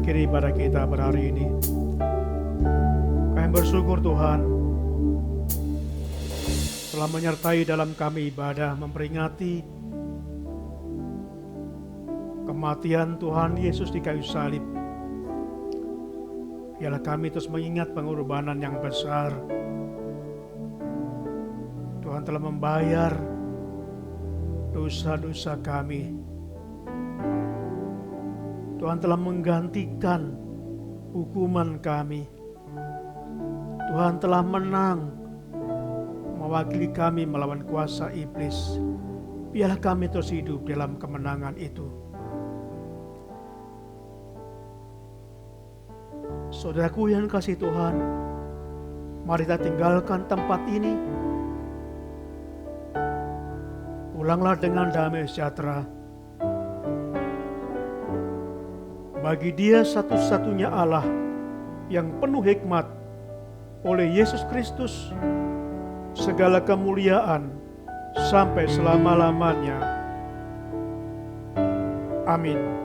Akhiri ibadah kita pada hari ini. Kami bersyukur Tuhan telah menyertai dalam kami ibadah memperingati kematian Tuhan Yesus di kayu salib. Biarlah kami terus mengingat pengorbanan yang besar. Tuhan telah membayar dosa-dosa kami. Tuhan telah menggantikan hukuman kami. Tuhan telah menang mewakili kami melawan kuasa iblis. Biarlah kami terus hidup dalam kemenangan itu. Saudaraku yang kasih Tuhan, mari kita tinggalkan tempat ini. Pulanglah dengan damai sejahtera. Bagi Dia satu-satunya Allah yang penuh hikmat, oleh Yesus Kristus segala kemuliaan sampai selama-lamanya. Amin.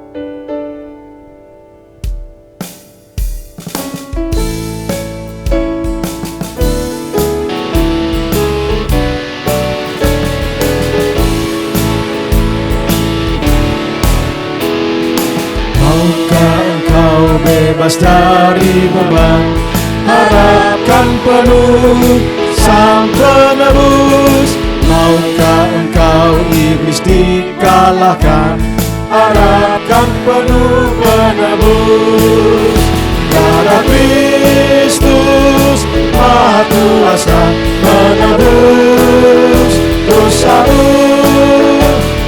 Bebas dari beban, harapkan penuh sampai dikalahkan, harapkan penuh penebus. Darah Kristus Maha Kuasa menebus dosamu.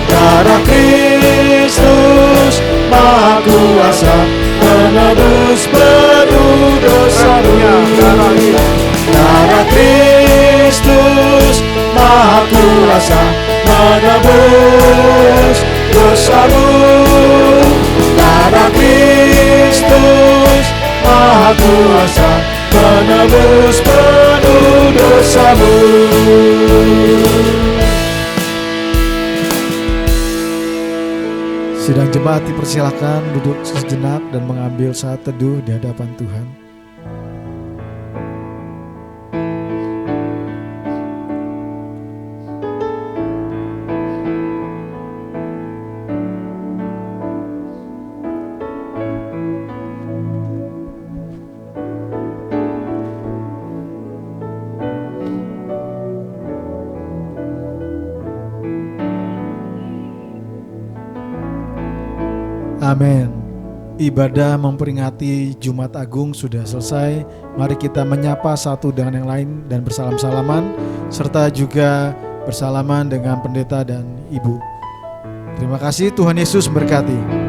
Darah Kristus Maha Kuasa menebus penuh dosamu. Darah Kristus Maha Kuasa menebus dosamu. Darah Kristus Maha Kuasa menebus penuh dosamu. Sidang jemaat dipersilakan duduk sejenak dan mengambil saat teduh di hadapan Tuhan. Amin. Ibadah memperingati Jumat Agung sudah selesai. Mari kita menyapa satu dengan yang lain dan bersalam-salaman, serta juga bersalaman dengan pendeta dan ibu. Terima kasih, Tuhan Yesus memberkati.